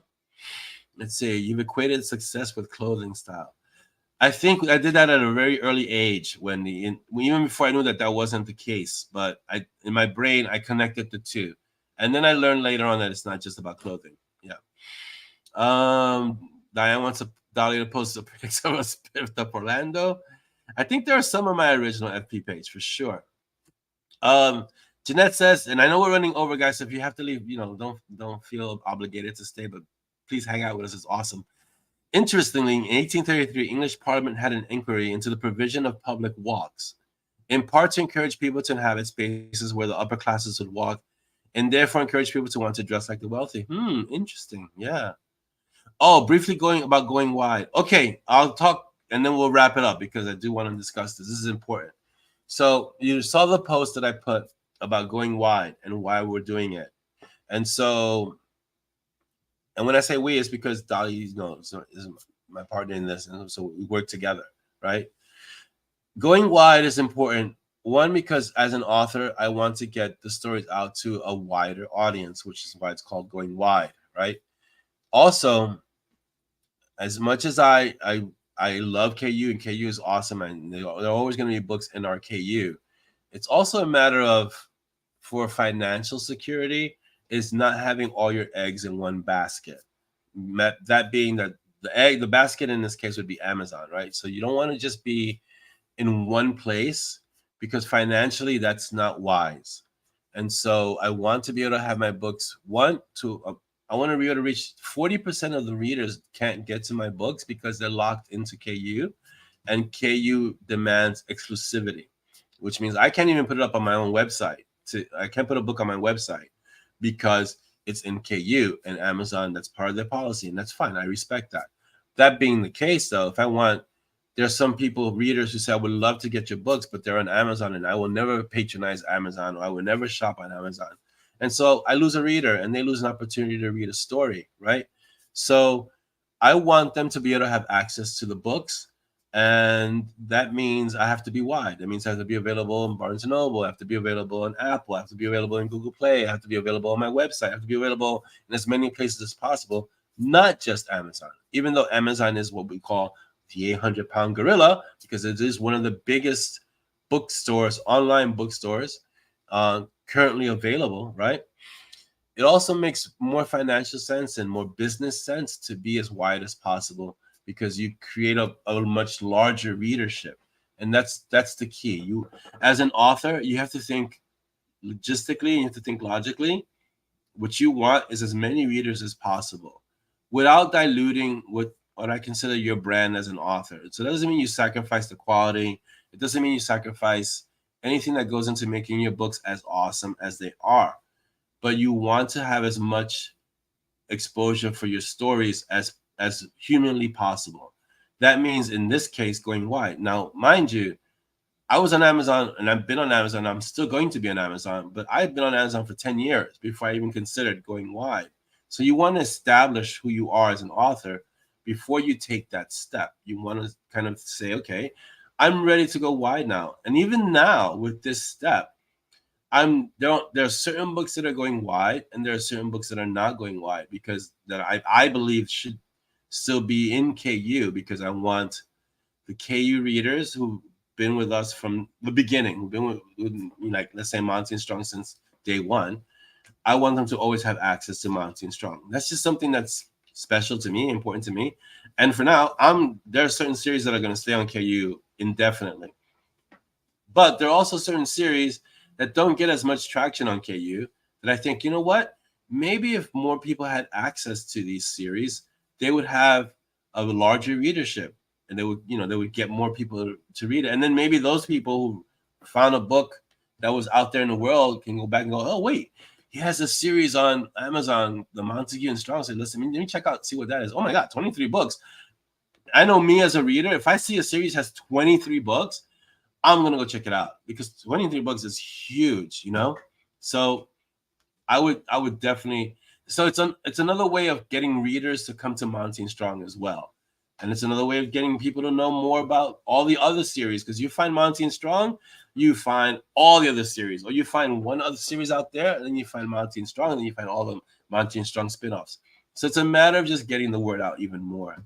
Let's see. You've equated success with clothing style. I think I did that at a very early age even before I knew that wasn't the case. But in my brain, I connected the two. And then I learned later on that it's not just about clothing. Yeah. Diane wants Dolly to post a picture of a spirit of Orlando. I think there are some on my original FP page for sure. Jeanette says, and I know we're running over, guys, so if you have to leave, don't feel obligated to stay, but please hang out with us. It's awesome. Interestingly, in 1833, English Parliament had an inquiry into the provision of public walks, in part to encourage people to inhabit spaces where the upper classes would walk, and therefore encourage people to want to dress like the wealthy. Interesting. Yeah. Oh, briefly going wide. Okay, I'll talk, and then we'll wrap it up because I do want to discuss this. This is important. So you saw the post that I put about going wide and why we're doing it. And so, and when I say we, it's because Dolly, is my partner in this, and so we work together, right? Going wide is important. One, because as an author, I want to get the stories out to a wider audience, which is why it's called Going Wide, right? Also, as much as I love KU, and KU is awesome, and there are always going to be books in our KU, it's also a matter of, for financial security, is not having all your eggs in one basket. That being that the basket in this case would be Amazon, right? So you don't want to just be in one place because financially that's not wise. And so I want to be able to have my books. I want to be able to reach 40% of the readers can't get to my books because they're locked into KU, and KU demands exclusivity, which means I can't even put it up on my own website. I can't put a book on my website because it's in KU and Amazon. That's part of their policy, and that's fine. I respect that. That being the case, though, there's some readers who say, I would love to get your books, but they're on Amazon, and I will never patronize Amazon, or I will never shop on Amazon. And so I lose a reader and they lose an opportunity to read a story, right? So I want them to be able to have access to the books. And that means I have to be wide. That means I have to be available in Barnes & Noble. I have to be available in Apple. I have to be available in Google Play. I have to be available on my website. I have to be available in as many places as possible, not just Amazon, even though Amazon is what we call the 800-pound gorilla, because it is one of the biggest bookstores, online bookstores, currently available, right? It also makes more financial sense and more business sense to be as wide as possible, because you create a much larger readership. And that's the key. You, as an author, you have to think logistically, you have to think logically. What you want is as many readers as possible without diluting what I consider your brand as an author. So that doesn't mean you sacrifice the quality. It doesn't mean you sacrifice anything that goes into making your books as awesome as they are. But you want to have as much exposure for your stories as humanly possible. That means in this case going wide. Now, mind you, I was on Amazon and I've been on Amazon. I'm still going to be on Amazon, but I've been on Amazon for 10 years before I even considered going wide. So you want to establish who you are as an author before you take that step. You want to kind of say, okay, I'm ready to go wide now. And even now with this step, there are certain books that are going wide and there are certain books that are not going wide, because that I believe should still be in KU, because I want the KU readers who've been with us from the beginning, who've been with like, let's say, Monty and Strong since day one. I want them to always have access to Monty and Strong. That's just something that's special to me, important to me. And for now, there are certain series that are going to stay on KU indefinitely. But there are also certain series that don't get as much traction on KU that I think, you know what? Maybe if more people had access to these series, they would have a larger readership, and they would get more people to read it. And then maybe those people who found a book that was out there in the world can go back and go, oh, wait, he has a series on Amazon, the Montague and Strong. Say, listen, let me check out, see what that is. Oh my God, 23 books. I know me as a reader, if I see a series has 23 books, I'm gonna go check it out, because 23 books is huge, So I would definitely. So it's another way of getting readers to come to Monty and Strong as well, and it's another way of getting people to know more about all the other series. Because you find Monty and Strong, you find all the other series, or you find one other series out there, and then you find Monty and Strong, and then you find all the Monty and Strong spinoffs. So it's a matter of just getting the word out even more,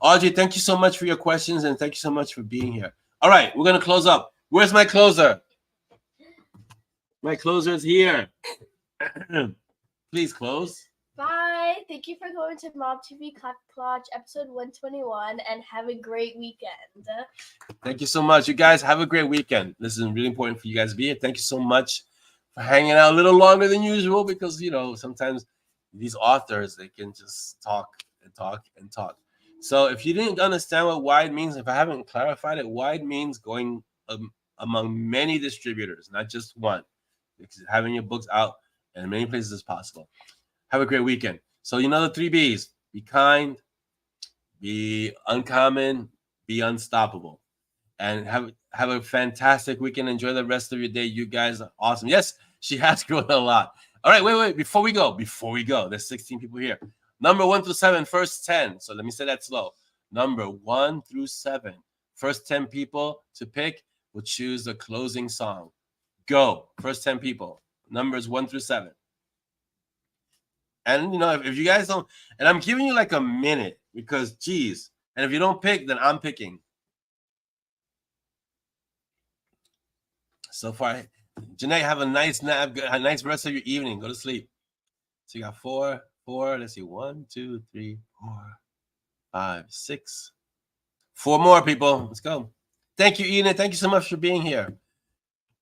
Audrey, thank you so much for your questions, and thank you so much for being here. All right, we're going to close up. Where's my closer? My closer is here. Please close. Bye. Thank you for going to MoB Kaffeeklatsch episode 121, and have a great weekend. Thank you so much. You guys have a great weekend. This is really important for you guys to be here. Thank you so much for hanging out a little longer than usual, because, sometimes these authors, they can just talk and talk and talk. So if you didn't understand what wide means, if I haven't clarified it, wide means going among many distributors, not just one. It's having your books out in as many places as possible. Have a great weekend. So the 3 B's: be kind, be uncommon, be unstoppable. And have a fantastic weekend. Enjoy the rest of your day. You guys are awesome. Yes, she has grown a lot. All right, wait. Before we go, there's 16 people here. Number 1 through 7, first 10. So let me say that slow. Number 1 through 7. First 10 people to pick will choose the closing song. Go. First 10 people. Numbers 1 through 7. And, if you guys don't, and I'm giving you like a minute, because, geez, and if you don't pick, then I'm picking. So far, Janae, have a nice nap, a nice rest of your evening. Go to sleep. So you got 4. Let's see, 1, 2, 3, 4, 5, 6. 4 more people. Let's go. Thank you, Ina. Thank you so much for being here.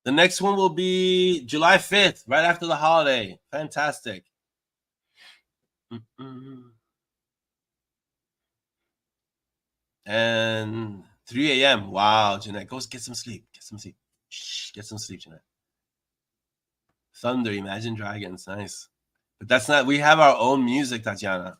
The next one will be July 5th, right after the holiday. Fantastic. And 3 a.m. Wow, Janae, go get some sleep. Get some sleep. Shh, get some sleep, Janae. Thunder, Imagine Dragons, nice. But that's not, we have our own music, Tatiana.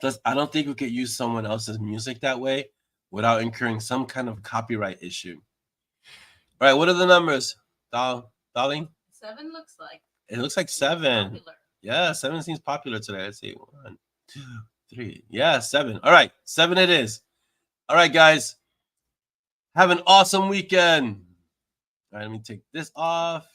Plus, I don't think we could use someone else's music that way without incurring some kind of copyright issue. All right, what are the numbers, darling? 7 looks like. It looks like 7. Popular. Yeah, 7 seems popular today. Let's see. 1, 2, 3. Yeah, 7. All right, 7 it is. All right, guys. Have an awesome weekend. All right, let me take this off.